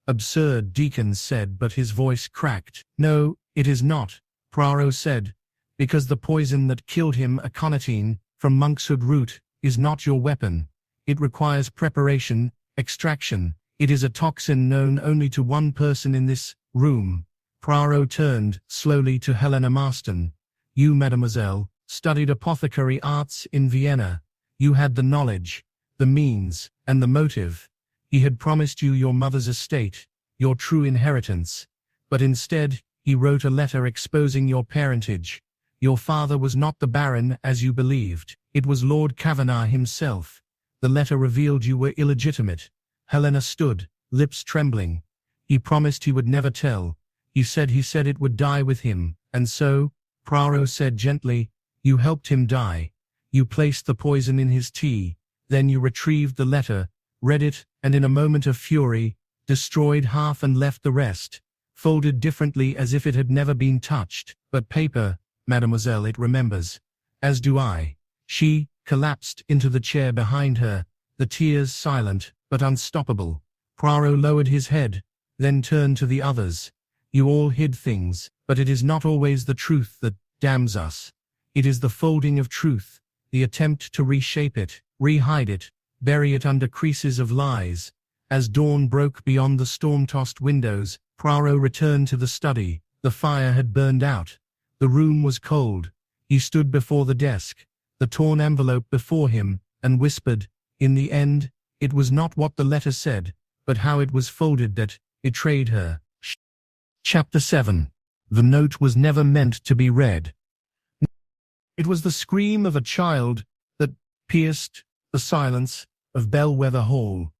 "Absurd," Deakins said, but his voice cracked. "No, it is not," Poirot said, "because the poison that killed him, aconitine, from monkshood root, is not your weapon. It requires preparation, extraction. It is a toxin known only to one person in this room." Poirot turned slowly to Helena Marston. "You, mademoiselle, studied apothecary arts in Vienna. You had the knowledge, the means, and the motive. He had promised you your mother's estate, your true inheritance. But instead, he wrote a letter exposing your parentage. Your father was not the Baron as you believed. It was Lord Kavanagh himself. The letter revealed you were illegitimate." Helena stood, lips trembling. "He promised he would never tell. He said it would die with him. And so," Poirot said gently, "you helped him die. You placed the poison in his tea. Then you retrieved the letter, read it, and in a moment of fury, destroyed half and left the rest, folded differently as if it had never been touched. But paper, mademoiselle, it remembers. As do I." She collapsed into the chair behind her, the tears silent but unstoppable. Poirot lowered his head, then turned to the others. "You all hid things, but it is not always the truth that damns us. It is the folding of truth, the attempt to reshape it, rehide it, bury it under creases of lies." As dawn broke beyond the storm-tossed windows, Poirot returned to the study. The fire had burned out. The room was cold. He stood before the desk, the torn envelope before him, and whispered, "In the end, it was not what the letter said, but how it was folded that betrayed her." Chapter 7. The note was never meant to be read. It was the scream of a child that pierced the silence of Bellwether Hall.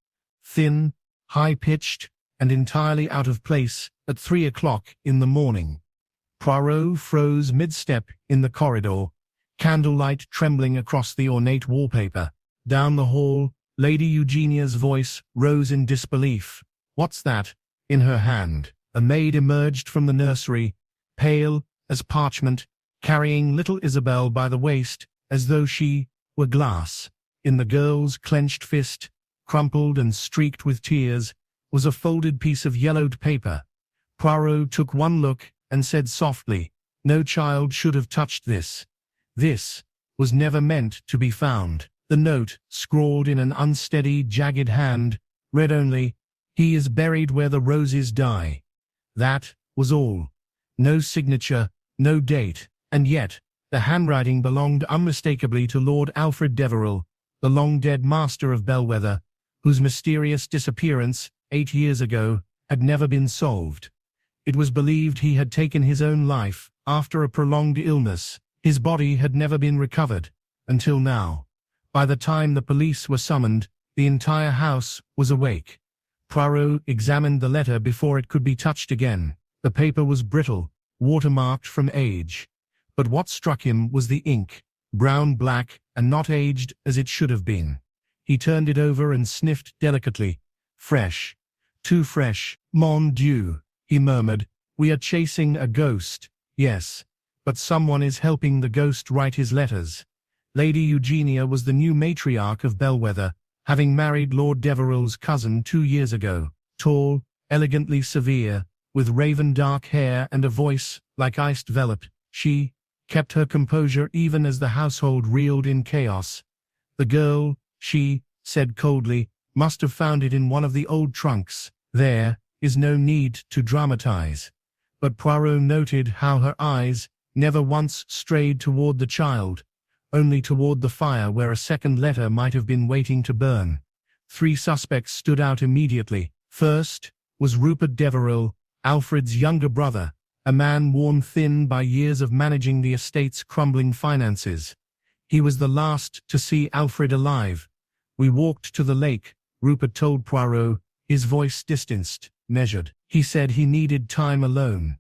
Thin, high-pitched, and entirely out of place at 3 o'clock in the morning. Poirot froze mid-step in the corridor, candlelight trembling across the ornate wallpaper. Down the hall, Lady Eugenia's voice rose in disbelief. "What's that in her hand?" A maid emerged from the nursery, pale as parchment, carrying little Isabel by the waist, as though she were glass. In the girl's clenched fist, crumpled and streaked with tears, was a folded piece of yellowed paper. Poirot took one look and said softly, "No child should have touched this. This was never meant to be found." The note, scrawled in an unsteady, jagged hand, read only, "He is buried where the roses die." That was all. No signature, no date, and yet the handwriting belonged unmistakably to Lord Alfred Deverell, the long-dead master of Bellwether, whose mysterious disappearance, 8 years ago, had never been solved. It was believed he had taken his own life after a prolonged illness. His body had never been recovered, until now. By the time the police were summoned, the entire house was awake. Poirot examined the letter before it could be touched again. The paper was brittle, watermarked from age. But what struck him was the ink, brown-black and not aged as it should have been. He turned it over and sniffed delicately. "Fresh. Too fresh. Mon Dieu," he murmured. "We are chasing a ghost, yes, but someone is helping the ghost write his letters." Lady Eugenia was the new matriarch of Bellwether, having married Lord Deverell's cousin 2 years ago. Tall, elegantly severe, with raven dark hair and a voice like iced velvet, she kept her composure even as the household reeled in chaos. "The girl," she said coldly, "must have found it in one of the old trunks. There is no need to dramatize." But Poirot noted how her eyes never once strayed toward the child, only toward the fire where a second letter might have been waiting to burn. 3 suspects stood out immediately. First was Rupert Deverell, Alfred's younger brother, a man worn thin by years of managing the estate's crumbling finances. He was the last to see Alfred alive. "We walked to the lake," Rupert told Poirot, his voice distanced, measured. "He said he needed time alone.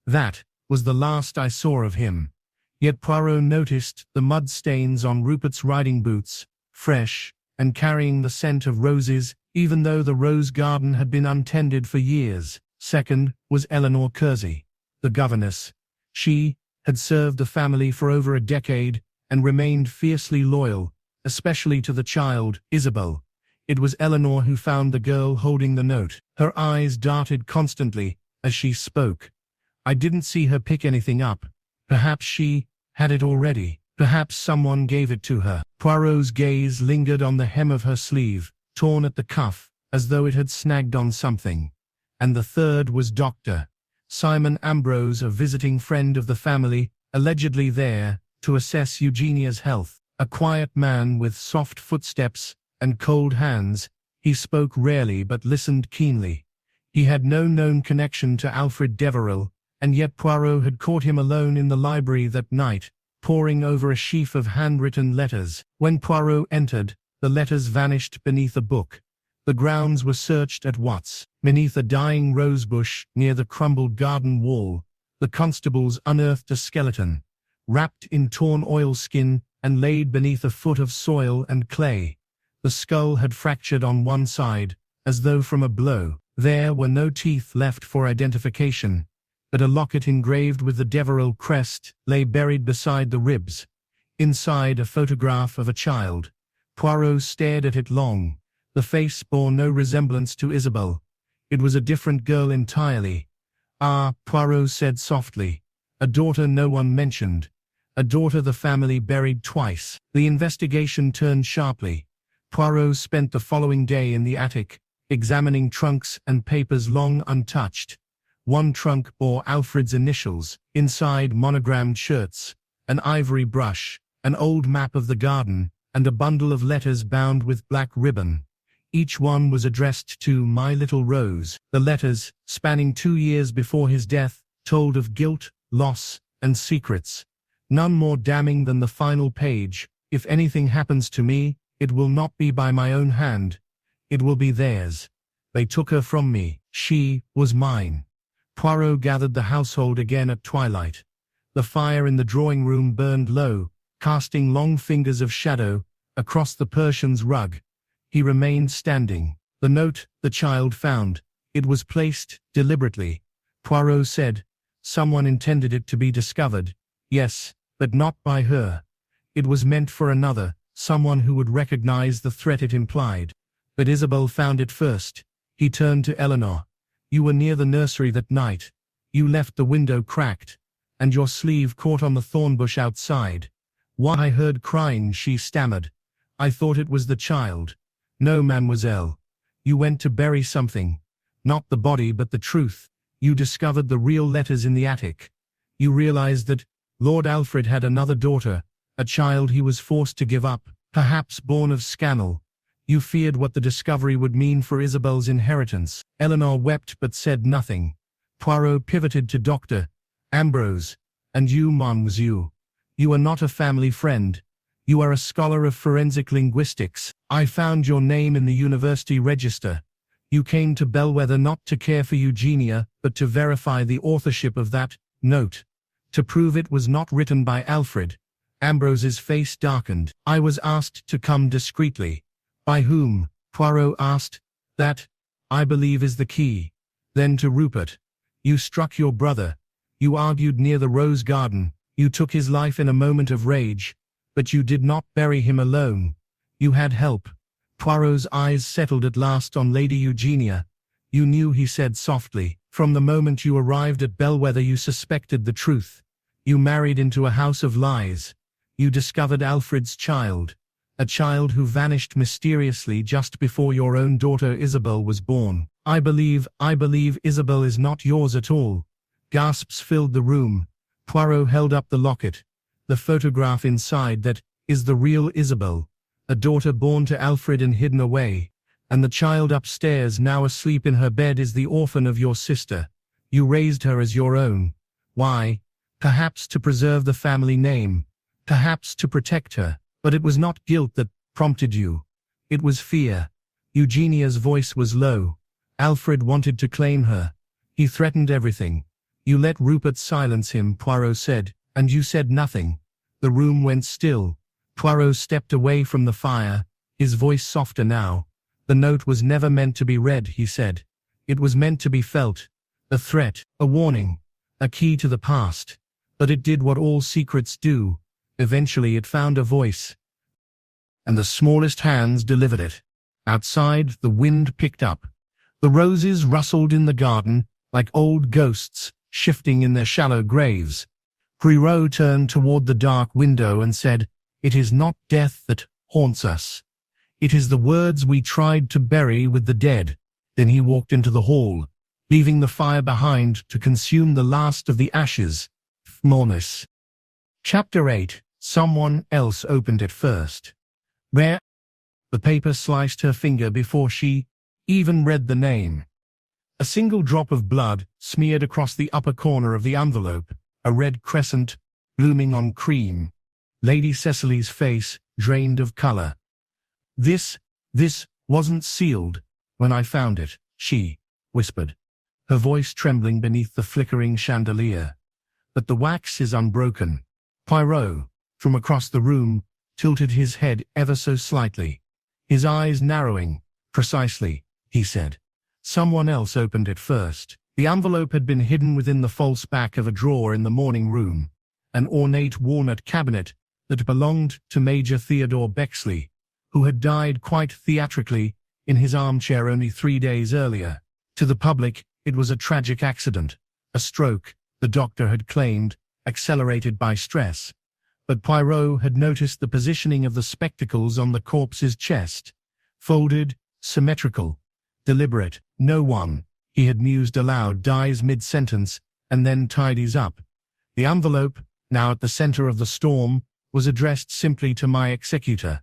That was the last I saw of him." Yet Poirot noticed the mud stains on Rupert's riding boots, fresh, and carrying the scent of roses, even though the rose garden had been untended for years. Second was Eleanor Kersey, the governess. She had served the family for over a decade and remained fiercely loyal, especially to the child, Isabel. It was Eleanor who found the girl holding the note. Her eyes darted constantly as she spoke. "I didn't see her pick anything up. Perhaps she had it already. Perhaps someone gave it to her." Poirot's gaze lingered on the hem of her sleeve, torn at the cuff, as though it had snagged on something. And the third was Dr. Simon Ambrose, a visiting friend of the family, allegedly there to assess Eugenia's health. A quiet man with soft footsteps and cold hands, he spoke rarely but listened keenly. He had no known connection to Alfred Deverell, and yet Poirot had caught him alone in the library that night, poring over a sheaf of handwritten letters. When Poirot entered, the letters vanished beneath a book. The grounds were searched at once. Beneath a dying rosebush near the crumbled garden wall, the constables unearthed a skeleton, wrapped in torn oilskin and laid beneath a foot of soil and clay. The skull had fractured on one side, as though from a blow. There were no teeth left for identification, but a locket engraved with the Deverell crest lay buried beside the ribs. Inside, a photograph of a child. Poirot stared at it long. The face bore no resemblance to Isabel. It was a different girl entirely. "Ah," Poirot said softly. "A daughter no one mentioned. A daughter the family buried twice." The investigation turned sharply. Poirot spent the following day in the attic, examining trunks and papers long untouched. One trunk bore Alfred's initials, inside monogrammed shirts, an ivory brush, an old map of the garden, and a bundle of letters bound with black ribbon. Each one was addressed to "My Little Rose." The letters, spanning 2 years before his death, told of guilt, loss, and secrets. None more damning than the final page: "If anything happens to me, it will not be by my own hand. It will be theirs. They took her from me. She was mine." Poirot gathered the household again at twilight. The fire in the drawing room burned low, casting long fingers of shadow across the Persian's rug. He remained standing. The note the child found. It was placed deliberately, Poirot said. Someone intended it to be discovered. Yes, but not by her. It was meant for another, someone who would recognize the threat it implied. But Isabel found it first. He turned to Eleanor. You were near the nursery that night. You left the window cracked, and your sleeve caught on the thorn bush outside. What I heard crying, she stammered. I thought it was the child. No, mademoiselle. You went to bury something. Not the body, but the truth. You discovered the real letters in the attic. You realized that Lord Alfred had another daughter, a child he was forced to give up, perhaps born of scandal. You feared what the discovery would mean for Isabel's inheritance. Eleanor wept but said nothing. Poirot pivoted to Dr. Ambrose. And you, monsieur. You are not a family friend. You are a scholar of forensic linguistics. I found your name in the university register. You came to Bellwether not to care for Eugenia, but to verify the authorship of that note. To prove it was not written by Alfred. Ambrose's face darkened. I was asked to come discreetly. By whom? Poirot asked. That, I believe, is the key. Then to Rupert. You struck your brother. You argued near the rose garden. You took his life in a moment of rage. But you did not bury him alone. You had help. Poirot's eyes settled at last on Lady Eugenia. You knew, he said softly. From the moment you arrived at Bellwether you suspected the truth. You married into a house of lies. You discovered Alfred's child. A child who vanished mysteriously just before your own daughter Isabel was born. I believe Isabel is not yours at all. Gasps filled the room. Poirot held up the locket. The photograph inside, that is the real Isabel. A daughter born to Alfred and hidden away. And the child upstairs, now asleep in her bed, is the orphan of your sister. You raised her as your own. Why? Perhaps to preserve the family name. Perhaps to protect her. But it was not guilt that prompted you. It was fear. Eugenia's voice was low. Alfred wanted to claim her. He threatened everything. You let Rupert silence him, Poirot said, and you said nothing. The room went still. Poirot stepped away from the fire, his voice softer now. The note was never meant to be read, he said. It was meant to be felt. A threat, a warning, a key to the past. But it did what all secrets do. Eventually it found a voice. And the smallest hands delivered it. Outside, the wind picked up. The roses rustled in the garden, like old ghosts, shifting in their shallow graves. Poirot turned toward the dark window and said, It is not death that haunts us. It is the words we tried to bury with the dead. Then he walked into the hall, leaving the fire behind to consume the last of the ashes. Smallness. Chapter 8. Someone else opened it first. Where? The paper sliced her finger before she even read the name. A single drop of blood smeared across the upper corner of the envelope, a red crescent blooming on cream. Lady Cecily's face drained of color. This wasn't sealed when I found it, she whispered, her voice trembling beneath the flickering chandelier. But the wax is unbroken. Poirot, from across the room, tilted his head ever so slightly. His eyes narrowing. Precisely, he said. Someone else opened it first. The envelope had been hidden within the false back of a drawer in the morning room, an ornate walnut cabinet that belonged to Major Theodore Bexley, who had died quite theatrically in his armchair only 3 days earlier. To the public, it was a tragic accident, a stroke, the doctor had claimed, accelerated by stress. But Poirot had noticed the positioning of the spectacles on the corpse's chest. Folded, symmetrical, deliberate. No one, he had mused aloud, dies mid-sentence and then tidies up. The envelope, now at the center of the storm, was addressed simply to my executor.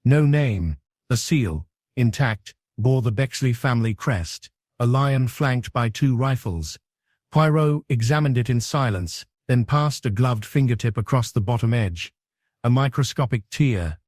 No name. The seal, intact, bore the Bexley family crest, a lion flanked by 2 rifles. Poirot examined it in silence, then passed a gloved fingertip across the bottom edge. A microscopic tear,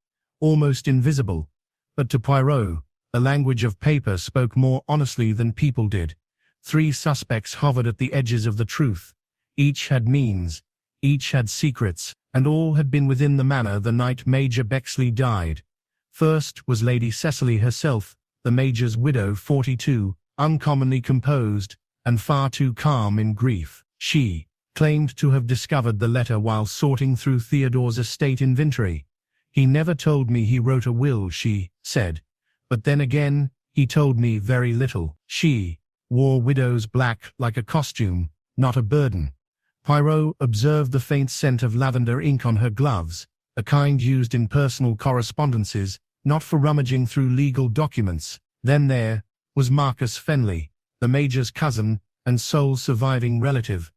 almost invisible. But to Poirot, the language of paper spoke more honestly than people did. 3 suspects hovered at the edges of the truth. Each had means, each had secrets, and all had been within the manor the night Major Bexley died. First was Lady Cecily herself, the Major's widow, 42, uncommonly composed, and far too calm in grief. She claimed to have discovered the letter while sorting through Theodore's estate inventory. "He never told me he wrote a will," she said. "But then again, he told me very little." She wore widow's black like a costume, not a burden. Poirot observed the faint scent of lavender ink on her gloves, the kind used in personal correspondences, not for rummaging through legal documents. Then there was Marcus Fenley, the Major's cousin and sole surviving relative.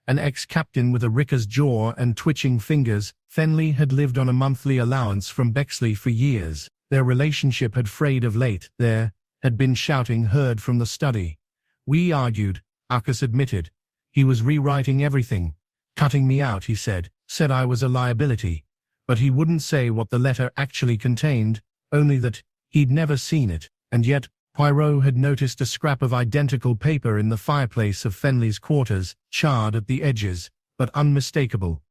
An ex-captain with a ricker's jaw and twitching fingers, Fenley had lived on a monthly allowance from Bexley for years. Their relationship had frayed of late. There had been shouting heard from the study. "We argued," Marcus admitted. "He was rewriting everything. Cutting me out, he said I was a liability. But he wouldn't say what the letter actually contained, only that he'd never seen it." And yet, Poirot had noticed a scrap of identical paper in the fireplace of Fenley's quarters, charred at the edges, but unmistakable.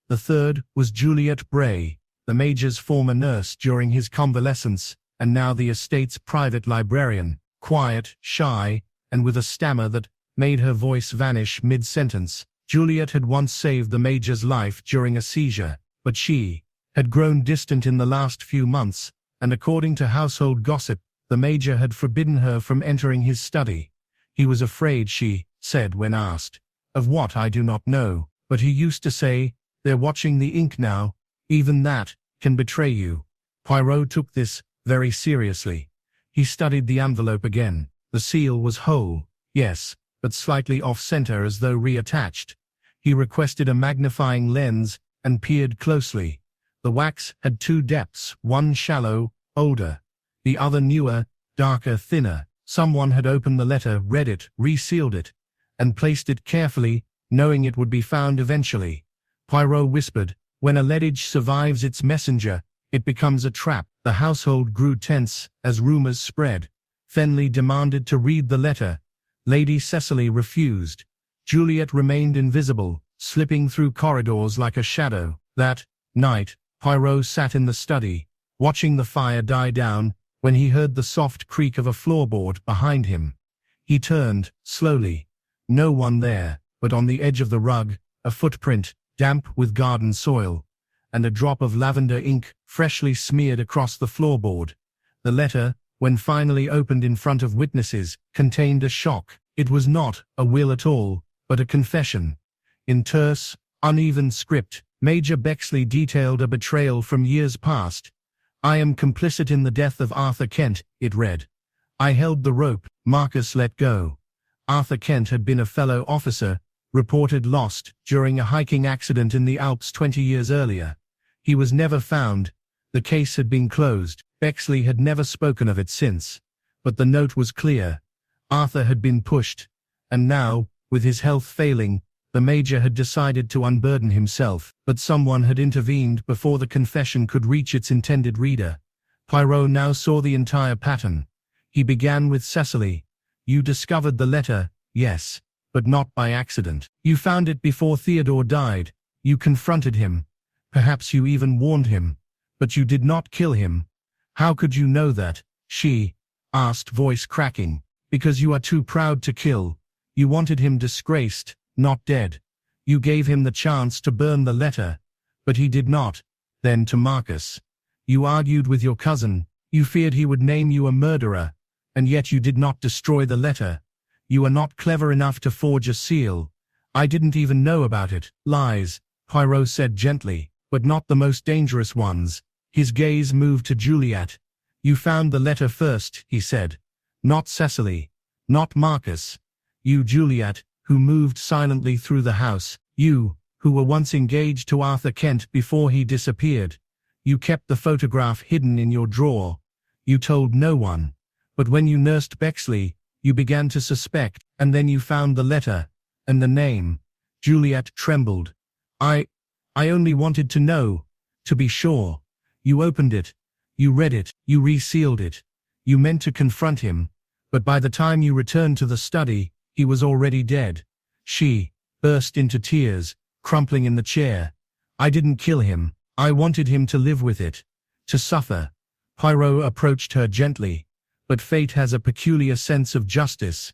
The third was Juliet Bray, the Major's former nurse during his convalescence, and now the estate's private librarian, quiet, shy, and with a stammer that made her voice vanish mid-sentence. Juliet had once saved the Major's life during a seizure, but she had grown distant in the last few months, and according to household gossip, the Major had forbidden her from entering his study. "He was afraid," she said when asked. "Of what I do not know, but he used to say, 'They're watching the ink now. Even that can betray you.'" Poirot took this very seriously. He studied the envelope again. The seal was whole, yes, but slightly off-center as though reattached. He requested a magnifying lens and peered closely. The wax had two depths, one shallow, older, the other newer, darker, thinner. Someone had opened the letter, read it, resealed it, and placed it carefully, knowing it would be found eventually. Poirot whispered, "When a leadage survives its messenger, it becomes a trap." The household grew tense as rumors spread. Fenley demanded to read the letter. Lady Cecily refused. Juliet remained invisible, slipping through corridors like a shadow. That night, Poirot sat in the study, watching the fire die down, when he heard the soft creak of a floorboard behind him. He turned, slowly. No one there, but on the edge of the rug, a footprint, damp with garden soil, and a drop of lavender ink, freshly smeared across the floorboard. The letter, when finally opened in front of witnesses, contained a shock. It was not a will at all, but a confession. In terse, uneven script, Major Bexley detailed a betrayal from years past. "I am complicit in the death of Arthur Kent," it read. "I held the rope, Marcus let go." Arthur Kent had been a fellow officer, reported lost during a hiking accident in the Alps 20 years earlier. He was never found. The case had been closed. Bexley had never spoken of it since. But the note was clear. Arthur had been pushed, and now, with his health failing, the Major had decided to unburden himself, but someone had intervened before the confession could reach its intended reader. Poirot now saw the entire pattern. He began with Cecily. "You discovered the letter, yes, but not by accident. You found it before Theodore died. You confronted him. Perhaps you even warned him. But you did not kill him. How could you know that?" she asked, voice cracking. "Because you are too proud to kill. You wanted him disgraced, not dead. You gave him the chance to burn the letter, but he did not." Then to Marcus. "You argued with your cousin. You feared he would name you a murderer, and yet you did not destroy the letter. You are not clever enough to forge a seal. I didn't even know about it." "Lies," Poirot said gently, "but not the most dangerous ones." His gaze moved to Juliet. "You found the letter first," he said. "Not Cecily. Not Marcus. You, Juliet, who moved silently through the house. You, who were once engaged to Arthur Kent before he disappeared. You kept the photograph hidden in your drawer. You told no one. But when you nursed Bexley, you began to suspect, and then you found the letter, and the name." Juliet trembled. I only wanted to know, to be sure. You opened it. You read it. You resealed it. You meant to confront him. But by the time you returned to the study, he was already dead." She burst into tears, crumpling in the chair. "I didn't kill him. I wanted him to live with it. To suffer." Poirot approached her gently. "But fate has a peculiar sense of justice."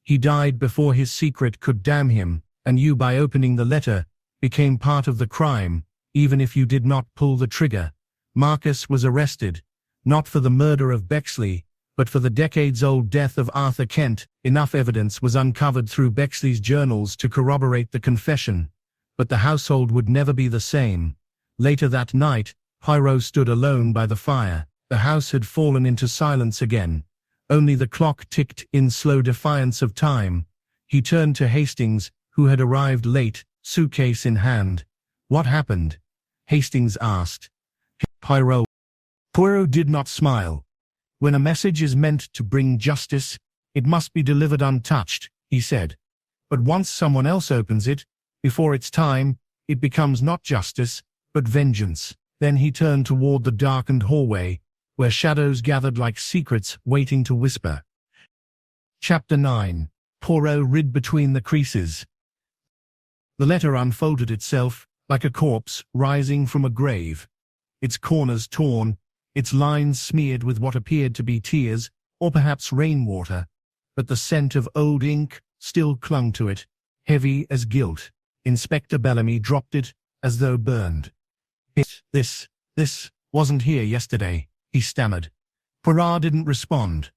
He died before his secret could damn him, and you, by opening the letter, became part of the crime, even if you did not pull the trigger. Marcus was arrested, not for the murder of Bexley, but for the decades-old death of Arthur Kent. Enough evidence was uncovered through Bexley's journals to corroborate the confession, but the household would never be the same. Later that night, Poirot stood alone by the fire. The house had fallen into silence again. Only the clock ticked in slow defiance of time. He turned to Hastings, who had arrived late, suitcase in hand. "What happened?" Hastings asked. Poirot did not smile. "When a message is meant to bring justice, it must be delivered untouched," he said. "But once someone else opens it, before its time, it becomes not justice, but vengeance." Then he turned toward the darkened hallway, where shadows gathered like secrets waiting to whisper. Chapter 9. Poirot read between the creases. The letter unfolded itself, like a corpse rising from a grave. Its corners torn, its lines smeared with what appeared to be tears, or perhaps rainwater, but the scent of old ink still clung to it, heavy as guilt. Inspector Bellamy dropped it, as though burned. This wasn't here yesterday," he stammered. Poirot didn't respond.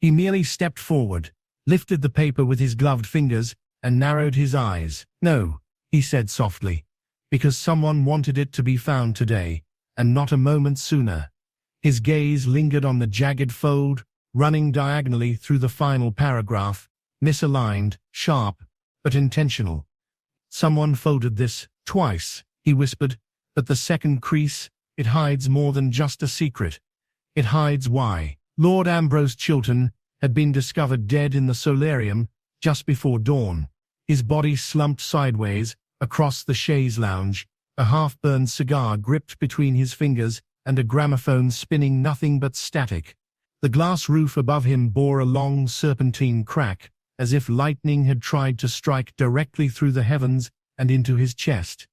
He merely stepped forward, lifted the paper with his gloved fingers, and narrowed his eyes. "No," he said softly, "because someone wanted it to be found today, and not a moment sooner." His gaze lingered on the jagged fold, running diagonally through the final paragraph, misaligned, sharp, but intentional. "Someone folded this twice," he whispered, "but the second crease, it hides more than just a secret. It hides why Lord Ambrose Chiltern had been discovered dead in the solarium just before dawn. His body slumped sideways across the chaise lounge, a half-burned cigar gripped between his fingers and a gramophone spinning nothing but static. The glass roof above him bore a long serpentine crack, as if lightning had tried to strike directly through the heavens and into his chest.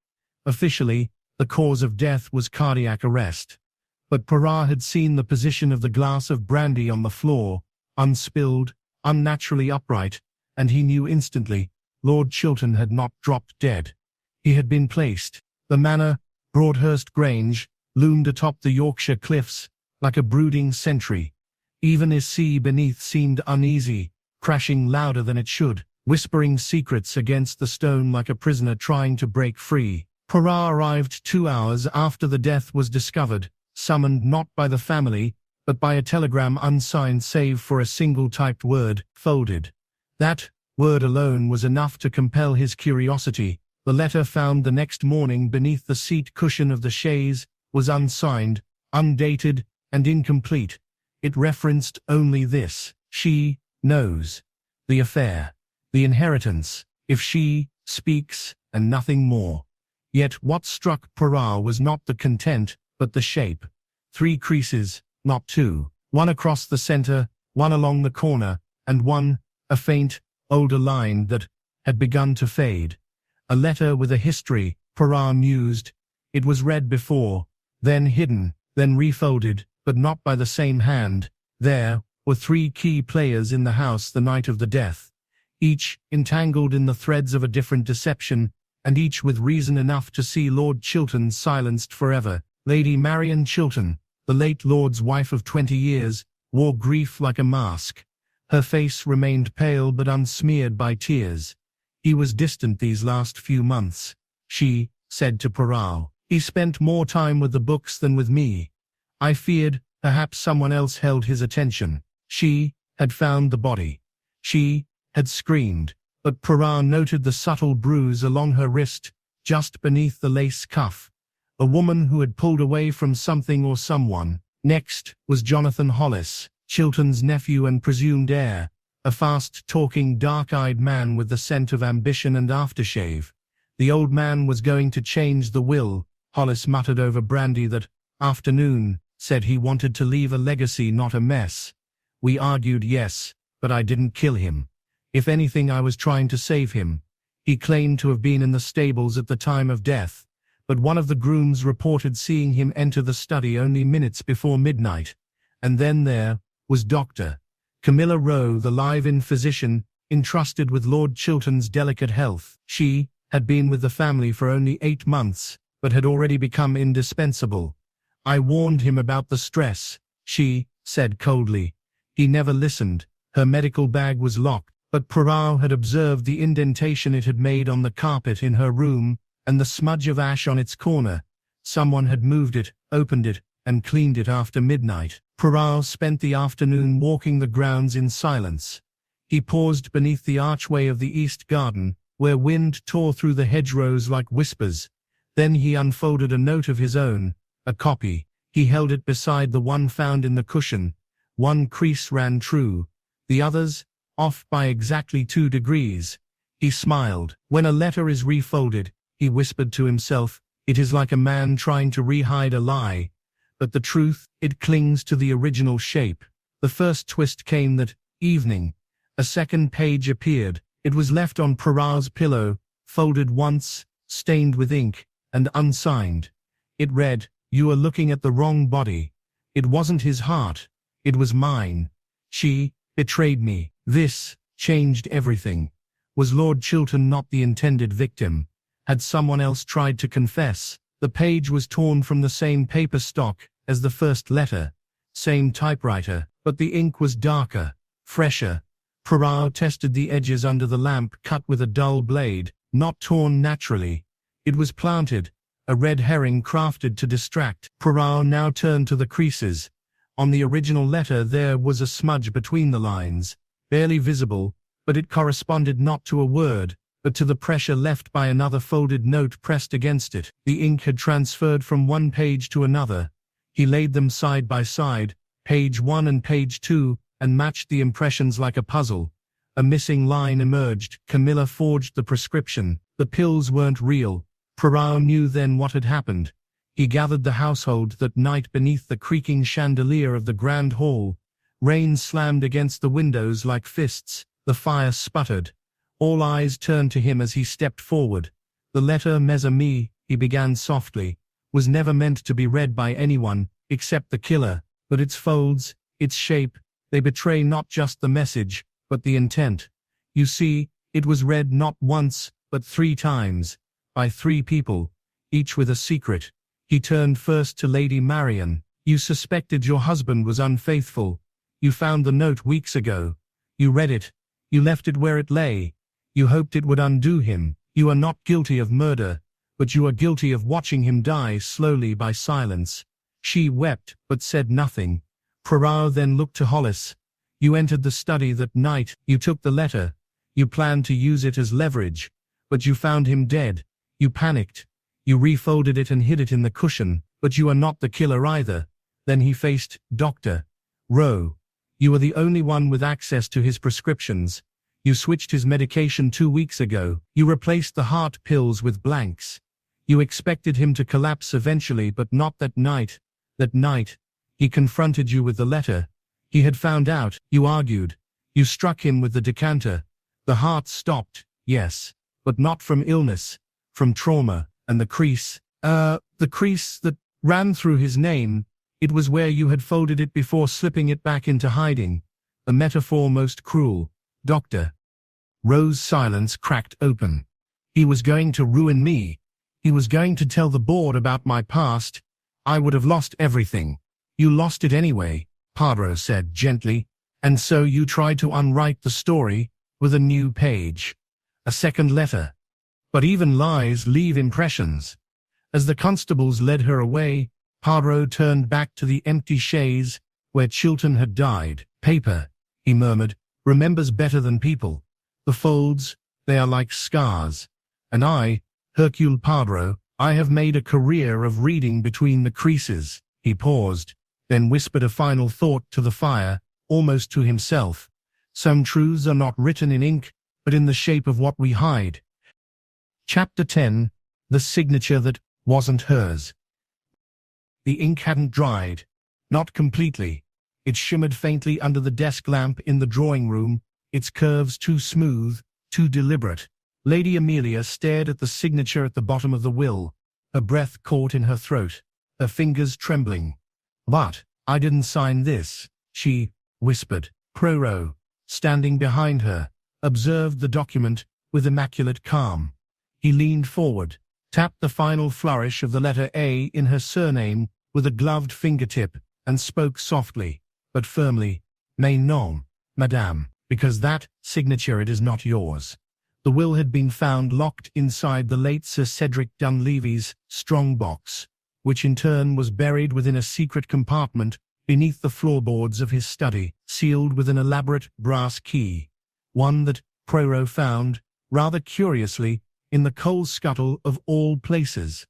Officially, the cause of death was cardiac arrest. But Poirot had seen the position of the glass of brandy on the floor, unspilled, unnaturally upright, and he knew instantly Lord Chiltern had not dropped dead. He had been placed. The manor, Broadhurst Grange, loomed atop the Yorkshire cliffs, like a brooding sentry. Even his sea beneath seemed uneasy, crashing louder than it should, whispering secrets against the stone like a prisoner trying to break free. Poirot arrived 2 hours after the death was discovered, summoned not by the family, but by a telegram unsigned save for a single typed word, "folded." That word alone was enough to compel his curiosity. The letter found the next morning beneath the seat cushion of the chaise was unsigned, undated, and incomplete. It referenced only this: "She knows. The affair. The inheritance. If she speaks," and nothing more. Yet what struck Poirot was not the content, but the shape. 3 creases, not 2. One across the center, one along the corner, and one, a faint, older line that had begun to fade. A letter with a history, Poirot mused. It was read before, then hidden, then refolded, but not by the same hand. There were 3 key players in the house the night of the death, each entangled in the threads of a different deception, and each with reason enough to see Lord Chiltern silenced forever. Lady Marian Chiltern, the late Lord's wife of 20 years, wore grief like a mask. Her face remained pale but unsmeared by tears. He was distant these last few months, she said to Poirot. He spent more time with the books than with me. I feared perhaps someone else held his attention. She had found the body. She had screamed, but Poirot noted the subtle bruise along her wrist, just beneath the lace cuff. A woman who had pulled away from something or someone. Next was Jonathan Hollis, Chiltern's nephew and presumed heir, a fast-talking, dark-eyed man with the scent of ambition and aftershave. The old man was going to change the will, Hollis muttered over brandy that afternoon, said he wanted to leave a legacy, not a mess. We argued yes, but I didn't kill him. If anything, I was trying to save him. He claimed to have been in the stables at the time of death, but one of the grooms reported seeing him enter the study only minutes before midnight. And then there was Dr. Camilla Rowe, the live-in physician, entrusted with Lord Chiltern's delicate health. She had been with the family for only 8 months, but had already become indispensable. I warned him about the stress, she said coldly. He never listened. Her medical bag was locked, but Poirot had observed the indentation it had made on the carpet in her room, and the smudge of ash on its corner. Someone had moved it, opened it, and cleaned it after midnight. Poirot spent the afternoon walking the grounds in silence. He paused beneath the archway of the east garden, where wind tore through the hedgerows like whispers. Then he unfolded a note of his own, a copy. He held it beside the one found in the cushion. One crease ran true, the others off by exactly 2 degrees. He smiled. When a letter is refolded, he whispered to himself, it is like a man trying to rehide a lie. But the truth, it clings to the original shape. The first twist came that evening. A second page appeared. It was left on Poirot's pillow, folded once, stained with ink, and unsigned. It read, "You are looking at the wrong body. It wasn't his heart. It was mine. She betrayed me." This changed everything. Was Lord Chiltern not the intended victim? Had someone else tried to confess? The page was torn from the same paper stock as the first letter, same typewriter, but the ink was darker, fresher. Poirot tested the edges under the lamp, cut with a dull blade, not torn naturally. It was planted, a red herring crafted to distract. Poirot now turned to the creases. On the original letter there was a smudge between the lines, barely visible, but it corresponded not to a word, but to the pressure left by another folded note pressed against it. The ink had transferred from one page to another. He laid them side by side, page 1 and page 2, and matched the impressions like a puzzle. A missing line emerged. Camilla forged the prescription. The pills weren't real. Poirot knew then what had happened. He gathered the household that night beneath the creaking chandelier of the grand hall. Rain slammed against the windows like fists. The fire sputtered. All eyes turned to him as he stepped forward. The letter mes amis, he began softly, was never meant to be read by anyone, except the killer, but its folds, its shape, they betray not just the message, but the intent. You see, it was read not once, but 3 times, by 3 people, each with a secret. He turned first to Lady Marian. You suspected your husband was unfaithful. You found the note weeks ago. You read it. You left it where it lay. You hoped it would undo him. You are not guilty of murder, but you are guilty of watching him die slowly by silence. She wept, but said nothing. Poirot then looked to Hollis. You entered the study that night. You took the letter. You planned to use it as leverage, but you found him dead. You panicked. You refolded it and hid it in the cushion, but you are not the killer either. Then he faced Dr. Rowe. You are the only one with access to his prescriptions. You switched his medication 2 weeks ago. You replaced the heart pills with blanks. You expected him to collapse eventually, but not that night. That night, he confronted you with the letter. He had found out. You argued. You struck him with the decanter. The heart stopped, yes, but not from illness, from trauma, and the crease that ran through his name, it was where you had folded it before slipping it back into hiding. The metaphor most cruel. Dr. Rowe's silence cracked open. He was going to ruin me. He was going to tell the board about my past. I would have lost everything. You lost it anyway, Poirot said gently, and so you tried to unwrite the story with a new page. A second letter. But even lies leave impressions. As the constables led her away, Poirot turned back to the empty chaise where Chiltern had died. Paper, he murmured, remembers better than people. The folds, they are like scars. And I, Hercule Poirot, I have made a career of reading between the creases. He paused, then whispered a final thought to the fire, almost to himself. Some truths are not written in ink, but in the shape of what we hide. Chapter 10. The signature that wasn't hers. The ink hadn't dried. Not completely. It shimmered faintly under the desk lamp in the drawing room, its curves too smooth, too deliberate. Lady Amelia stared at the signature at the bottom of the will, her breath caught in her throat, her fingers trembling. But, I didn't sign this, she whispered. Poirot, standing behind her, observed the document with immaculate calm. He leaned forward, tapped the final flourish of the letter A in her surname with a gloved fingertip, and spoke softly, but firmly, "Mais non, madame, because that signature it is not yours." The will had been found locked inside the late Sir Cedric Dunleavy's strong box, which in turn was buried within a secret compartment beneath the floorboards of his study, sealed with an elaborate brass key, one that Poirot found, rather curiously, in the coal scuttle of all places.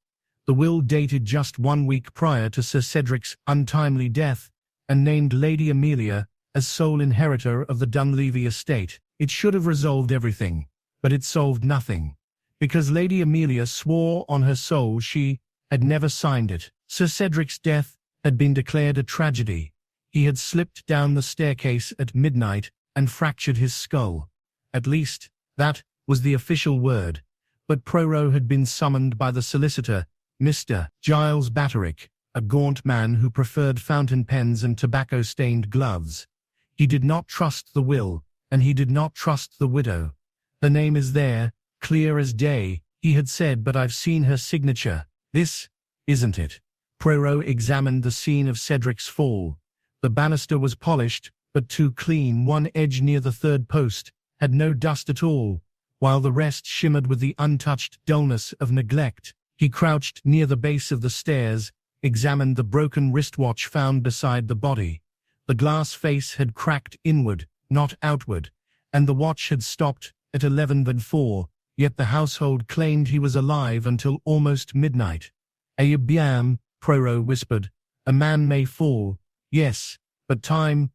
The will dated just 1 week prior to Sir Cedric's untimely death, and named Lady Amelia as sole inheritor of the Dunleavy estate. It should have resolved everything, but it solved nothing, because Lady Amelia swore on her soul she had never signed it. Sir Cedric's death had been declared a tragedy. He had slipped down the staircase at midnight and fractured his skull. At least, that was the official word. But Poirot had been summoned by the solicitor, Mr. Giles Batterick, a gaunt man who preferred fountain pens and tobacco-stained gloves. He did not trust the will, and he did not trust the widow. "Her name is there, clear as day," he had said, "but I've seen her signature. This isn't it." Poirot examined the scene of Cedric's fall. The banister was polished, but too clean. One edge near the third post had no dust at all, while the rest shimmered with the untouched dullness of neglect. He crouched near the base of the stairs, examined the broken wristwatch found beside the body. The glass face had cracked inward, not outward, and the watch had stopped at 11:04, yet the household claimed he was alive until almost midnight. "Eh bien," Poirot whispered, "a man may fall, yes, but time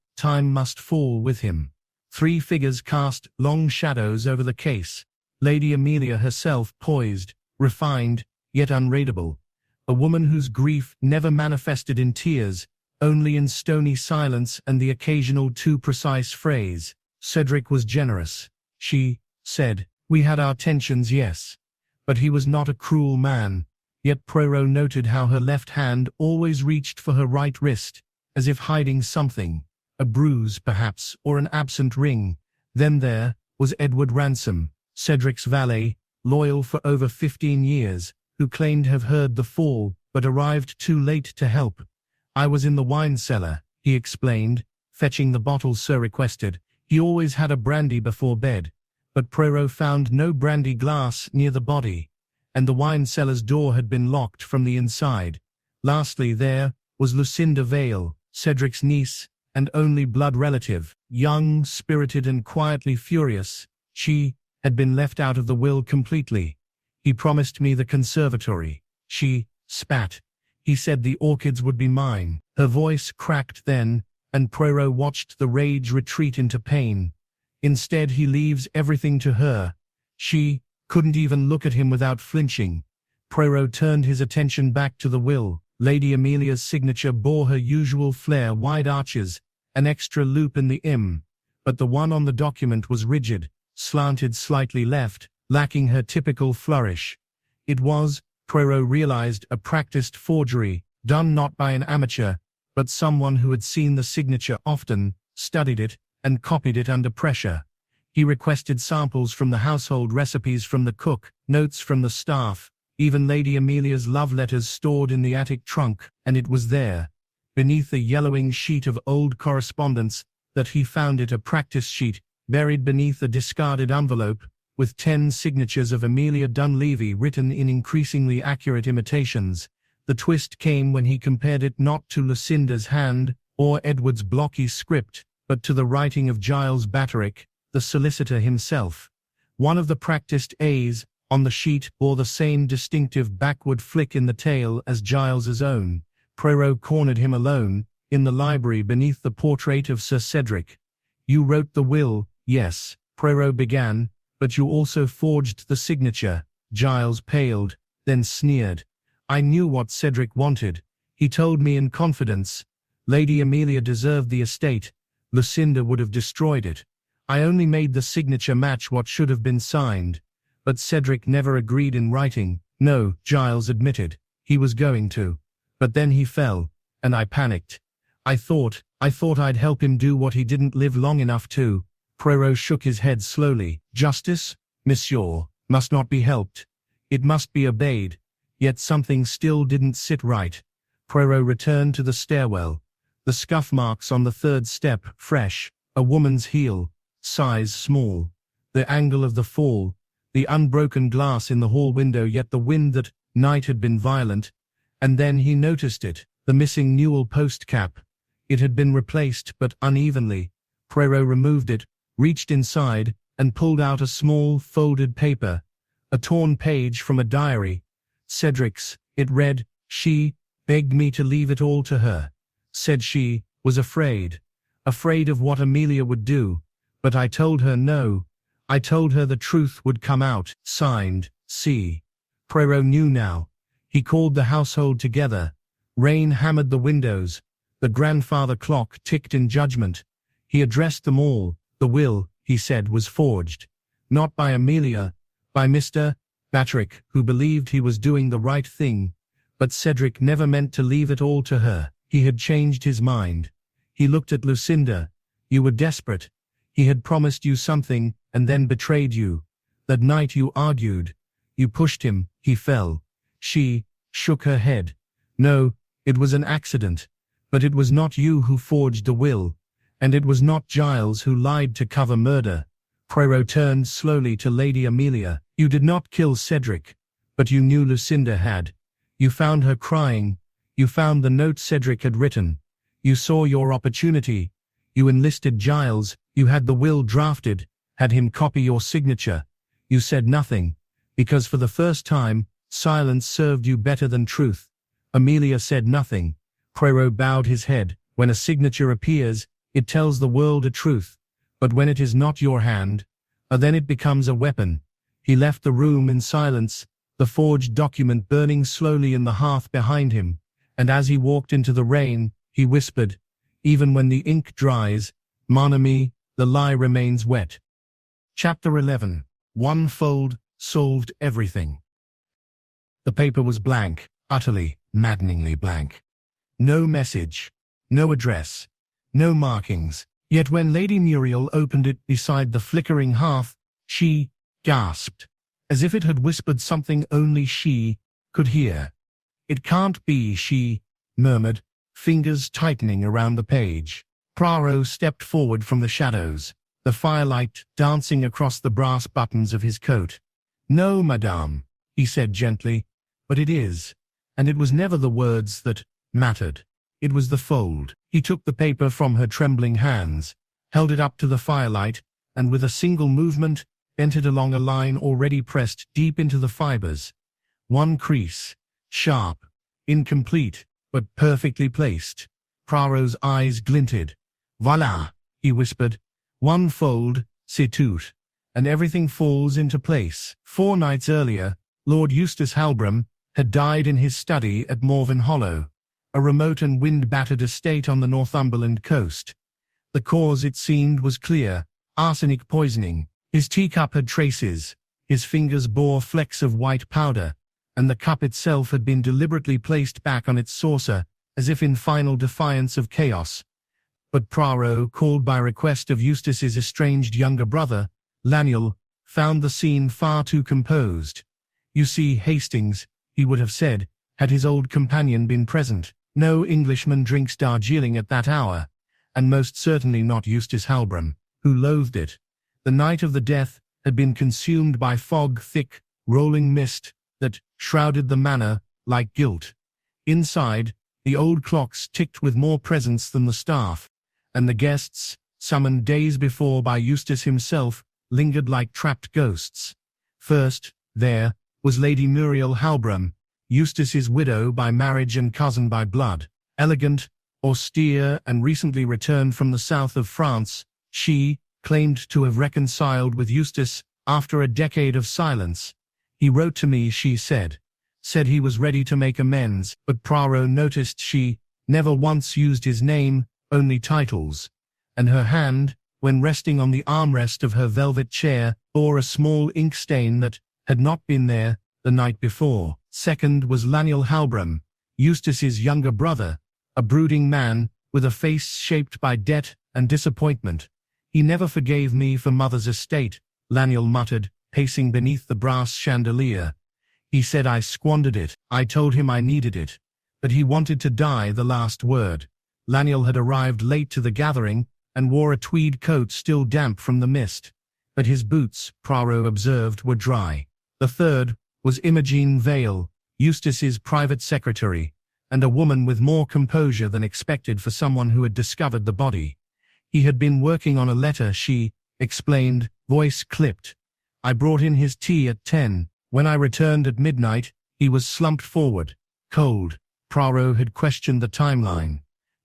must fall with him." 3 figures cast long shadows over the case. Lady Amelia herself poised, refined, yet unreadable. A woman whose grief never manifested in tears, only in stony silence and the occasional too precise phrase. Cedric was generous, she said. "We had our tensions, yes. But he was not a cruel man." Yet Poirot noted how her left hand always reached for her right wrist, as if hiding something, a bruise perhaps, or an absent ring. Then there was Edward Ransom, Cedric's valet, loyal for over 15 years, who claimed to have heard the fall, but arrived too late to help. "I was in the wine cellar," he explained, fetching the bottle Sir requested. He always had a brandy before bed, but Poirot found no brandy glass near the body, and the wine cellar's door had been locked from the inside. Lastly, there was Lucinda Vale, Cedric's niece and only blood relative, young, spirited and quietly furious. She had been left out of the will completely. "He promised me the conservatory," she spat. "He said the orchids would be mine." Her voice cracked then, and Poirot watched the rage retreat into pain. "Instead he leaves everything to her." She couldn't even look at him without flinching. Poirot turned his attention back to the will. Lady Amelia's signature bore her usual flair, wide arches, an extra loop in the "im", but the one on the document was rigid, slanted slightly left, lacking her typical flourish. It was, Poirot realized, a practiced forgery, done not by an amateur, but someone who had seen the signature often, studied it, and copied it under pressure. He requested samples from the household, recipes from the cook, notes from the staff, even Lady Amelia's love letters stored in the attic trunk, and it was there, beneath a yellowing sheet of old correspondence, that he found it, a practice sheet, buried beneath a discarded envelope, with 10 signatures of Amelia Dunleavy written in increasingly accurate imitations. The twist came when he compared it not to Lucinda's hand, or Edward's blocky script, but to the writing of Giles Batterick, the solicitor himself. One of the practiced A's on the sheet bore the same distinctive backward flick in the tail as Giles's own. Poirot cornered him alone, in the library beneath the portrait of Sir Cedric. "You wrote the will, yes," Poirot began, "but you also forged the signature." Giles paled, then sneered. "I knew what Cedric wanted. He told me in confidence. Lady Amelia deserved the estate. Lucinda would have destroyed it. I only made the signature match what should have been signed. But Cedric never agreed in writing." "No," Giles admitted. "He was going to. But then he fell, and I panicked. I thought I'd help him do what he didn't live long enough to." Poirot shook his head slowly. Justice, monsieur, must not be helped. It must be obeyed. Yet something still didn't sit right. Poirot returned to the stairwell. The scuff marks on the third step, fresh, a woman's heel, size small. The angle of the fall, the unbroken glass in the hall window, yet the wind that night had been violent. And then he noticed it, the missing newel post cap. It had been replaced, but unevenly. Poirot removed it, reached inside, and pulled out a small, folded paper. A torn page from a diary. Cedric's, it read. She begged me to leave it all to her. Said she was afraid. Afraid of what Amelia would do. But I told her no. I told her the truth would come out. Signed, C. Poirot knew now. He called the household together. Rain hammered the windows. The grandfather clock ticked in judgment. He addressed them all. The will, he said, was forged. Not by Amelia, by Mr. Batterick, who believed he was doing the right thing. But Cedric never meant to leave it all to her. He had changed his mind. He looked at Lucinda. You were desperate. He had promised you something, and then betrayed you. That night you argued. You pushed him, he fell. She shook her head. No, it was an accident. But it was not you who forged the will. And it was not Giles who lied to cover murder. Poirot turned slowly to Lady Amelia. You did not kill Cedric. But you knew Lucinda had. You found her crying. You found the note Cedric had written. You saw your opportunity. You enlisted Giles. You had the will drafted, had him copy your signature. You said nothing, because for the first time, silence served you better than truth. Amelia said nothing. Poirot bowed his head. When a signature appears, it tells the world a truth. But when it is not your hand, then it becomes a weapon. He left the room in silence, the forged document burning slowly in the hearth behind him. And as he walked into the rain, he whispered, even when the ink dries, mon ami, the lie remains wet. Chapter 11. One fold solved everything. The paper was blank, utterly, maddeningly blank. No message, no address, no markings. Yet when Lady Muriel opened it beside the flickering hearth, she gasped, as if it had whispered something only she could hear. It can't be, she murmured, fingers tightening around the page. Poirot stepped forward from the shadows, the firelight dancing across the brass buttons of his coat. No, madame, he said gently, but it is. And it was never the words that mattered. It was the fold. He took the paper from her trembling hands, held it up to the firelight, and with a single movement, bent it along a line already pressed deep into the fibers. One crease, sharp, incomplete, but perfectly placed. Poirot's eyes glinted. Voilà, he whispered. One fold, c'est tout, and everything falls into place. 4 nights earlier, Lord Eustace Halbram had died in his study at Morven Hollow, a remote and wind-battered estate on the Northumberland coast. The cause, it seemed, was clear: arsenic poisoning. His teacup had traces, his fingers bore flecks of white powder, and the cup itself had been deliberately placed back on its saucer, as if in final defiance of chaos. But Poirot, called by request of Eustace's estranged younger brother, Laniel, found the scene far too composed. You see, Hastings, he would have said, had his old companion been present. No Englishman drinks Darjeeling at that hour, and most certainly not Eustace Halbram, who loathed it. The night of the death had been consumed by fog, thick, rolling mist that shrouded the manor like guilt. Inside, the old clocks ticked with more presence than the staff, and the guests, summoned days before by Eustace himself, lingered like trapped ghosts. First, there was Lady Muriel Halbram, Eustace's widow by marriage and cousin by blood. Elegant, austere, and recently returned from the south of France, she claimed to have reconciled with Eustace after a decade of silence. He wrote to me, she said he was ready to make amends, but Poirot noticed she never once used his name, only titles. And her hand, when resting on the armrest of her velvet chair, bore a small ink stain that had not been there the night before. Second was Laniel Halbram, Eustace's younger brother, a brooding man with a face shaped by debt and disappointment. He never forgave me for mother's estate, Laniel muttered, pacing beneath the brass chandelier. He said I squandered it. I told him I needed it. But he wanted to die the last word. Laniel had arrived late to the gathering and wore a tweed coat still damp from the mist. But his boots, Poirot observed, were dry. The third was Imogen Vale, Eustace's private secretary, and a woman with more composure than expected for someone who had discovered the body. He had been working on a letter, she explained, voice clipped. I brought in his tea at 10. When I returned at midnight, he was slumped forward, cold. Poirot had questioned the timeline.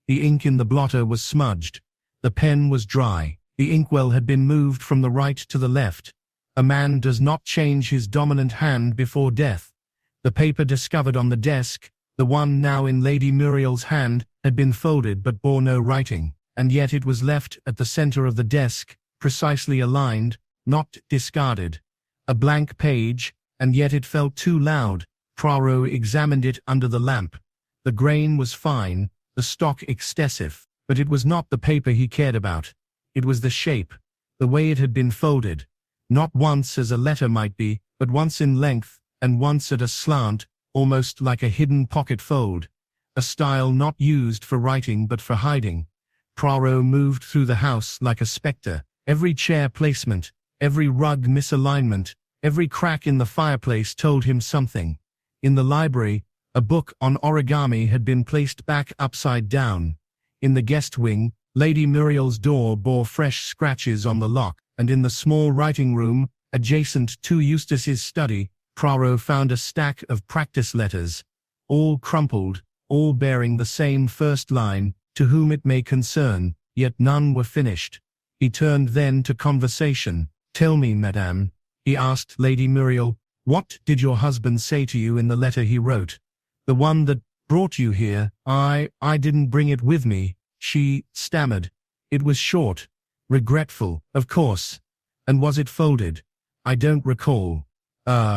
The ink in the blotter was smudged. The pen was dry. The inkwell had been moved from the right to the left. A man does not change his dominant hand before death. The paper discovered on the desk, the one now in Lady Muriel's hand, had been folded but bore no writing, and yet it was left at the center of the desk, precisely aligned, not discarded. A blank page, and yet it felt too loud. Poirot examined it under the lamp. The grain was fine, the stock excessive, but it was not the paper he cared about. It was the shape, the way it had been folded, not once as a letter might be, but once in length, and once at a slant, almost like a hidden pocket fold, a style not used for writing but for hiding. Poirot moved through the house like a spectre. Every chair placement, every rug misalignment, every crack in the fireplace told him something. In the library, a book on origami had been placed back upside down. In the guest wing, Lady Muriel's door bore fresh scratches on the lock, and in the small writing room, adjacent to Eustace's study, Poirot found a stack of practice letters, all crumpled, all bearing the same first line, to whom it may concern, yet none were finished. He turned then to conversation. Tell me, madame, he asked Lady Muriel, what did your husband say to you in the letter he wrote? The one that brought you here. I didn't bring it with me, she stammered. It was short, regretful, of course. And was it folded? I don't recall.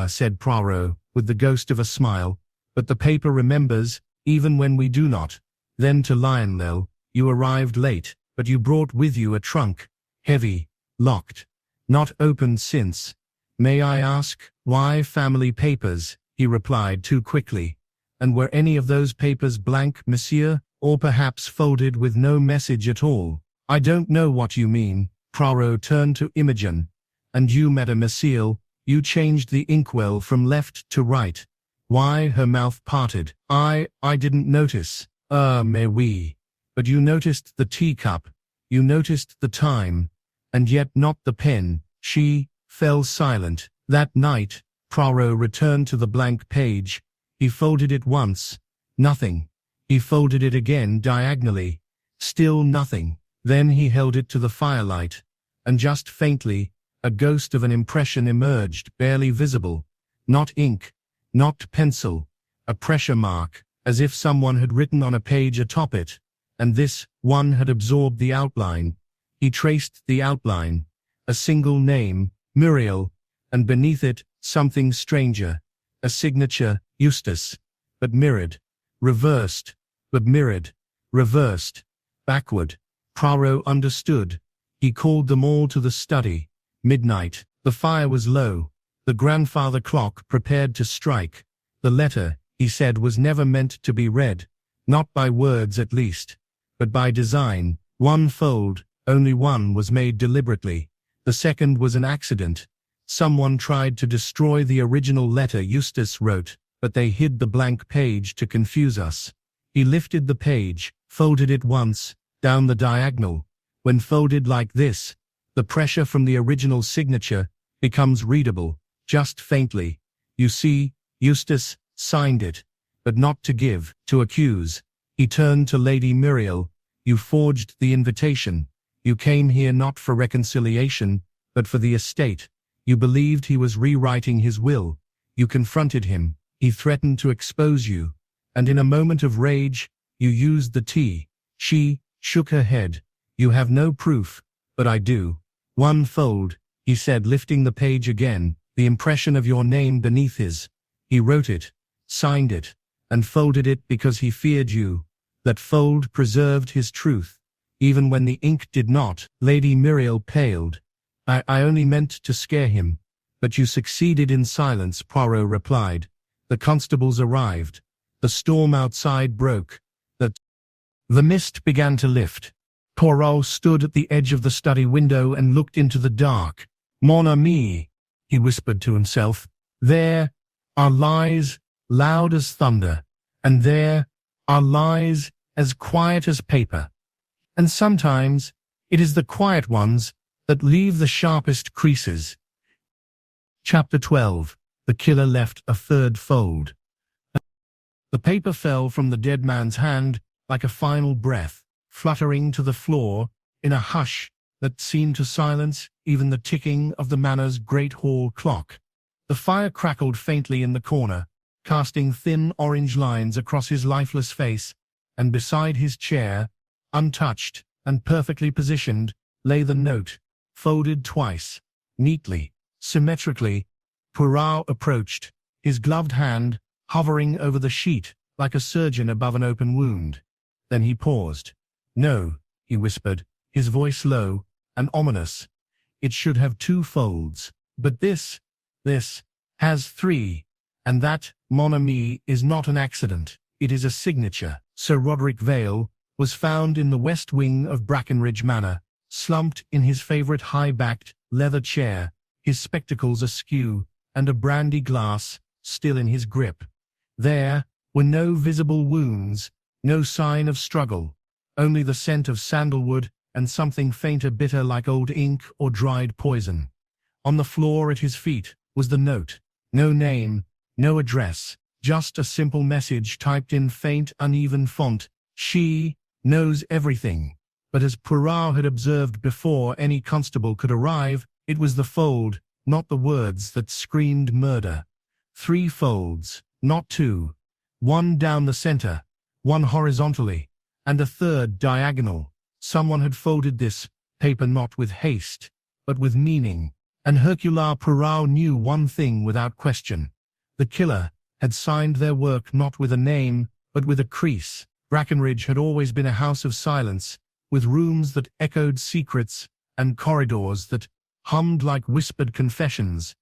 Said Poirot, with the ghost of a smile, but the paper remembers, even when we do not. Then to Lionel, you arrived late, but you brought with you a trunk, heavy, locked, not opened since. May I ask, why family papers? He replied too quickly. And were any of those papers blank, monsieur, or perhaps folded with no message at all? I don't know what you mean. Poirot turned to Imogen. And you, mademoiselle, you changed the inkwell from left to right. Why? Her mouth parted. I didn't notice. Mais oui. But you noticed the teacup. You noticed the time. And yet not the pen. She fell silent. That night, Poirot returned to the blank page. He folded it once. Nothing. He folded it again diagonally. Still nothing. Then he held it to the firelight. And just faintly, a ghost of an impression emerged, barely visible. Not ink. Not pencil. A pressure mark, as if someone had written on a page atop it. And this one had absorbed the outline. He traced the outline. A single name, Muriel. And beneath it, something stranger. A signature, Eustace. But mirrored. Reversed. But mirrored. Reversed. Backward. Poirot understood. He called them all to the study. Midnight. The fire was low. The grandfather clock prepared to strike. The letter, he said, was never meant to be read. Not by words at least. But by design. One fold, only one, was made deliberately. The second was an accident. Someone tried to destroy the original letter Eustace wrote, but they hid the blank page to confuse us. He lifted the page, folded it once, down the diagonal. When folded like this, the pressure from the original signature becomes readable, just faintly. You see, Eustace signed it, but not to give, to accuse. He turned to Lady Muriel. You forged the invitation. You came here not for reconciliation, but for the estate. You believed he was rewriting his will. You confronted him. He threatened to expose you. And in a moment of rage, you used the tea. She shook her head. You have no proof, but I do. One fold, he said, lifting the page again, the impression of your name beneath his. He wrote it, signed it, and folded it because he feared you. That fold preserved his truth. even when the ink did not. Lady Muriel paled. I only meant to scare him. But you succeeded in silence, Poirot replied. The constables arrived. The storm outside broke. The mist began to lift. Poirot stood at the edge of the study window and looked into the dark. Mon ami, he whispered to himself, there are lies loud as thunder, and there are lies as quiet as paper. And sometimes it is the quiet ones that leave the sharpest creases. Chapter 12. The killer left a third fold. The paper fell from the dead man's hand like a final breath, fluttering to the floor in a hush that seemed to silence even the ticking of the manor's great hall clock. The fire crackled faintly in the corner, casting thin orange lines across his lifeless face, and beside his chair, untouched and perfectly positioned, lay the note, folded twice, neatly, symmetrically. Poirot approached, his gloved hand hovering over the sheet like a surgeon above an open wound. Then he paused. No, he whispered, his voice low and ominous. It should have 2 folds, but this has 3, and that, mon ami, is not an accident. It is a signature. Sir Roderick Vale was found in the west wing of Brackenridge Manor, slumped in his favorite high-backed leather chair, his spectacles askew, and a brandy glass still in his grip. There were no visible wounds, no sign of struggle, only the scent of sandalwood and something fainter bitter like old ink or dried poison. On the floor at his feet was the note. No name, no address, just a simple message typed in faint, uneven font. She knows everything. But as Poirot had observed before any constable could arrive, it was the fold, not the words, that screamed murder. 3 folds, not 2. 1 down the center, 1 horizontally, and a 3rd diagonal. Someone had folded this paper not with haste, but with meaning. And Hercule Poirot knew one thing without question. The killer had signed their work not with a name, but with a crease. Brackenridge had always been a house of silence, with rooms that echoed secrets and corridors that hummed like whispered confessions.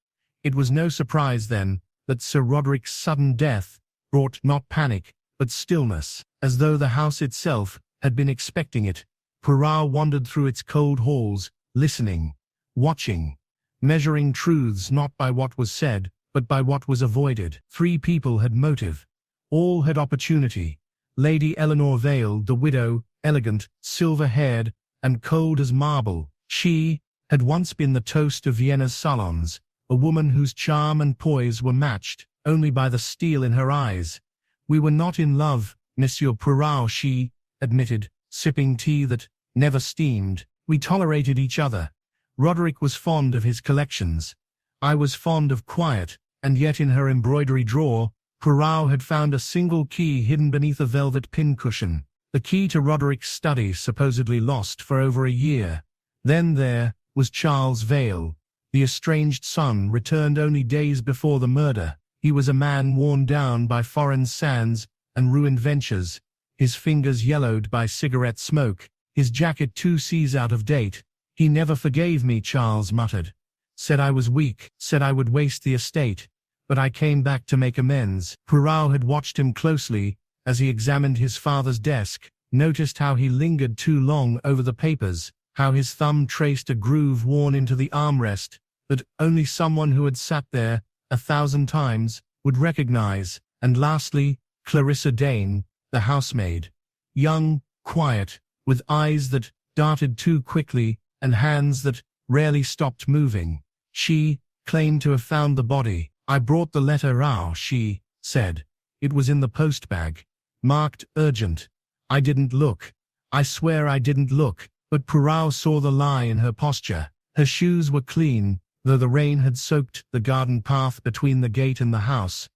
It was no surprise, then, that Sir Roderick's sudden death brought not panic, but stillness, as though the house itself had been expecting it. Poirot wandered through its cold halls, listening, watching, measuring truths not by what was said, but by what was avoided. 3 people had motive. All had opportunity. Lady Eleanor Vale, the widow, elegant, silver-haired, and cold as marble. She had once been the toast of Vienna's salons, a woman whose charm and poise were matched only by the steel in her eyes. We were not in love, Monsieur Poirot, she admitted, sipping tea that never steamed. We tolerated each other. Roderick was fond of his collections. I was fond of quiet, and yet in her embroidery drawer, Poirot had found a single key hidden beneath a velvet pincushion, the key to Roderick's study, supposedly lost for over a year. Then there was Charles Vale, the estranged son, returned only days before the murder. He was a man worn down by foreign sands and ruined ventures, his fingers yellowed by cigarette smoke, his jacket 2 seas out of date. He never forgave me, Charles muttered. Said I was weak, said I would waste the estate. But I came back to make amends. Poirot had watched him closely as he examined his father's desk, noticed how he lingered too long over the papers, how his thumb traced a groove worn into the armrest that only someone who had sat there 1,000 times would recognize. And lastly, Clarissa Dane, the housemaid. Young, quiet, with eyes that darted too quickly and hands that rarely stopped moving. She claimed to have found the body. I brought the letter out, she said. It was in the postbag, marked urgent. I didn't look. I swear I didn't look. But Poirot saw the lie in her posture. Her shoes were clean, though the rain had soaked the garden path between the gate and the house.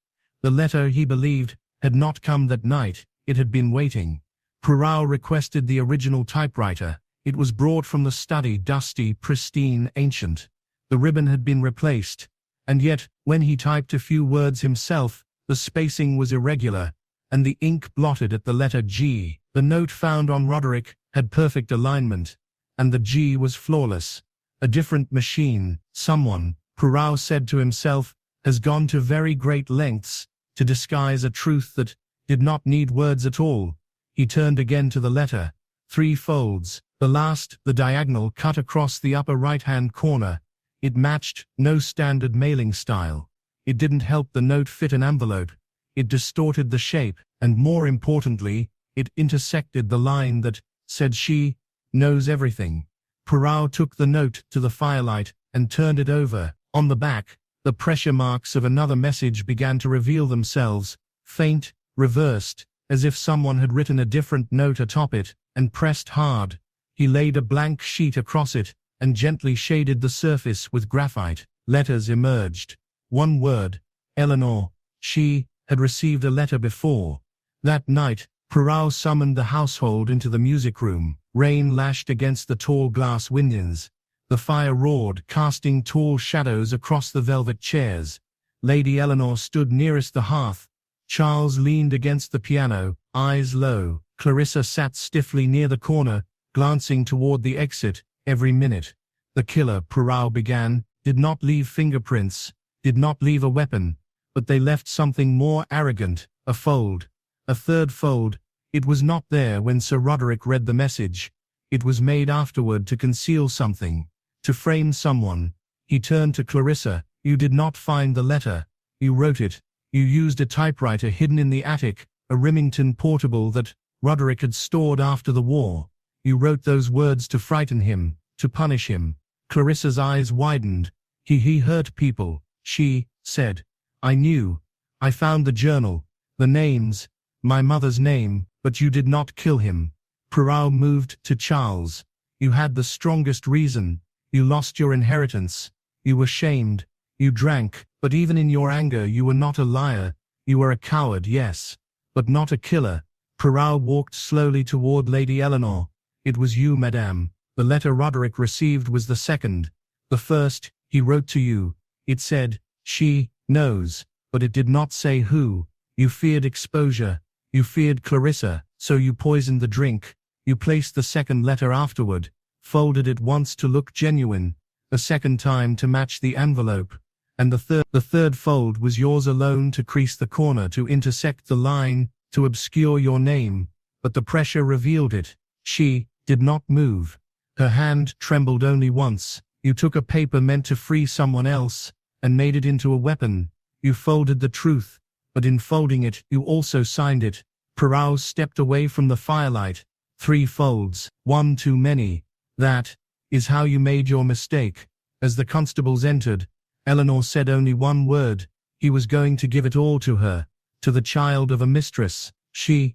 The letter, he believed, had not come that night. It had been waiting. Poirot requested the original typewriter. It was brought from the study, dusty, pristine, ancient. The ribbon had been replaced. And yet, when he typed a few words himself, the spacing was irregular, and the ink blotted at the letter G. The note found on Roderick had perfect alignment, and the G was flawless. A different machine, someone, Poirot said to himself, has gone to very great lengths to disguise a truth that did not need words at all. He turned again to the letter. 3 folds. The last, the diagonal cut across the upper right-hand corner. It matched no standard mailing style. It didn't help the note fit an envelope. It distorted the shape, and more importantly, it intersected the line that said she knows everything. Poirot took the note to the firelight and turned it over. On the back, the pressure marks of another message began to reveal themselves, faint, reversed, as if someone had written a different note atop it and pressed hard. He laid a blank sheet across it and gently shaded the surface with graphite. Letters emerged. One word, Eleanor. She had received a letter before. That night, Poirot summoned the household into the music room. Rain lashed against the tall glass windows. The fire roared, casting tall shadows across the velvet chairs. Lady Eleanor stood nearest the hearth. Charles leaned against the piano, eyes low. Clarissa sat stiffly near the corner, glancing toward the exit every minute. The killer, Poirot began, did not leave fingerprints, did not leave a weapon, but they left something more arrogant, a fold. A third fold. It was not there when Sir Roderick read the message. It was made afterward to conceal something, to frame someone. He turned to Clarissa. You did not find the letter. You wrote it. You used a typewriter hidden in the attic, a Remington portable that Roderick had stored after the war. You wrote those words to frighten him, to punish him. Clarissa's eyes widened. He hurt people, she said. I knew. I found the journal, the names, my mother's name, but you did not kill him. Poirot moved to Charles. You had the strongest reason. You lost your inheritance. You were shamed. You drank, but even in your anger you were not a liar. You were a coward, yes, but not a killer. Poirot walked slowly toward Lady Eleanor. It was you, madame. The letter Roderick received was the second. The first, he wrote to you. It said, she knows, but it did not say who. You feared exposure. You feared Clarissa, so you poisoned the drink. You placed the second letter afterward, folded it once to look genuine, a second time to match the envelope, and the third fold was yours alone to crease the corner, to intersect the line, to obscure your name, but the pressure revealed it. She did not move. Her hand trembled only once. You took a paper meant to free someone else, and made it into a weapon. You folded the truth, but in folding it, you also signed it. Poirot stepped away from the firelight. 3 folds, one too many. That is how you made your mistake. As the constables entered, Eleanor said only one word. He was going to give it all to her, to the child of a mistress. He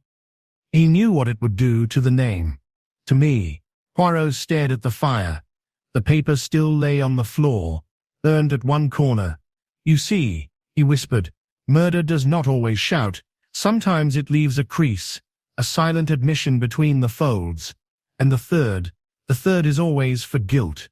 knew what it would do to the name. To me. Poirot stared at the fire. The paper still lay on the floor, burned at one corner. You see, he whispered, murder does not always shout. Sometimes it leaves a crease, a silent admission between the folds. And the third is always for guilt.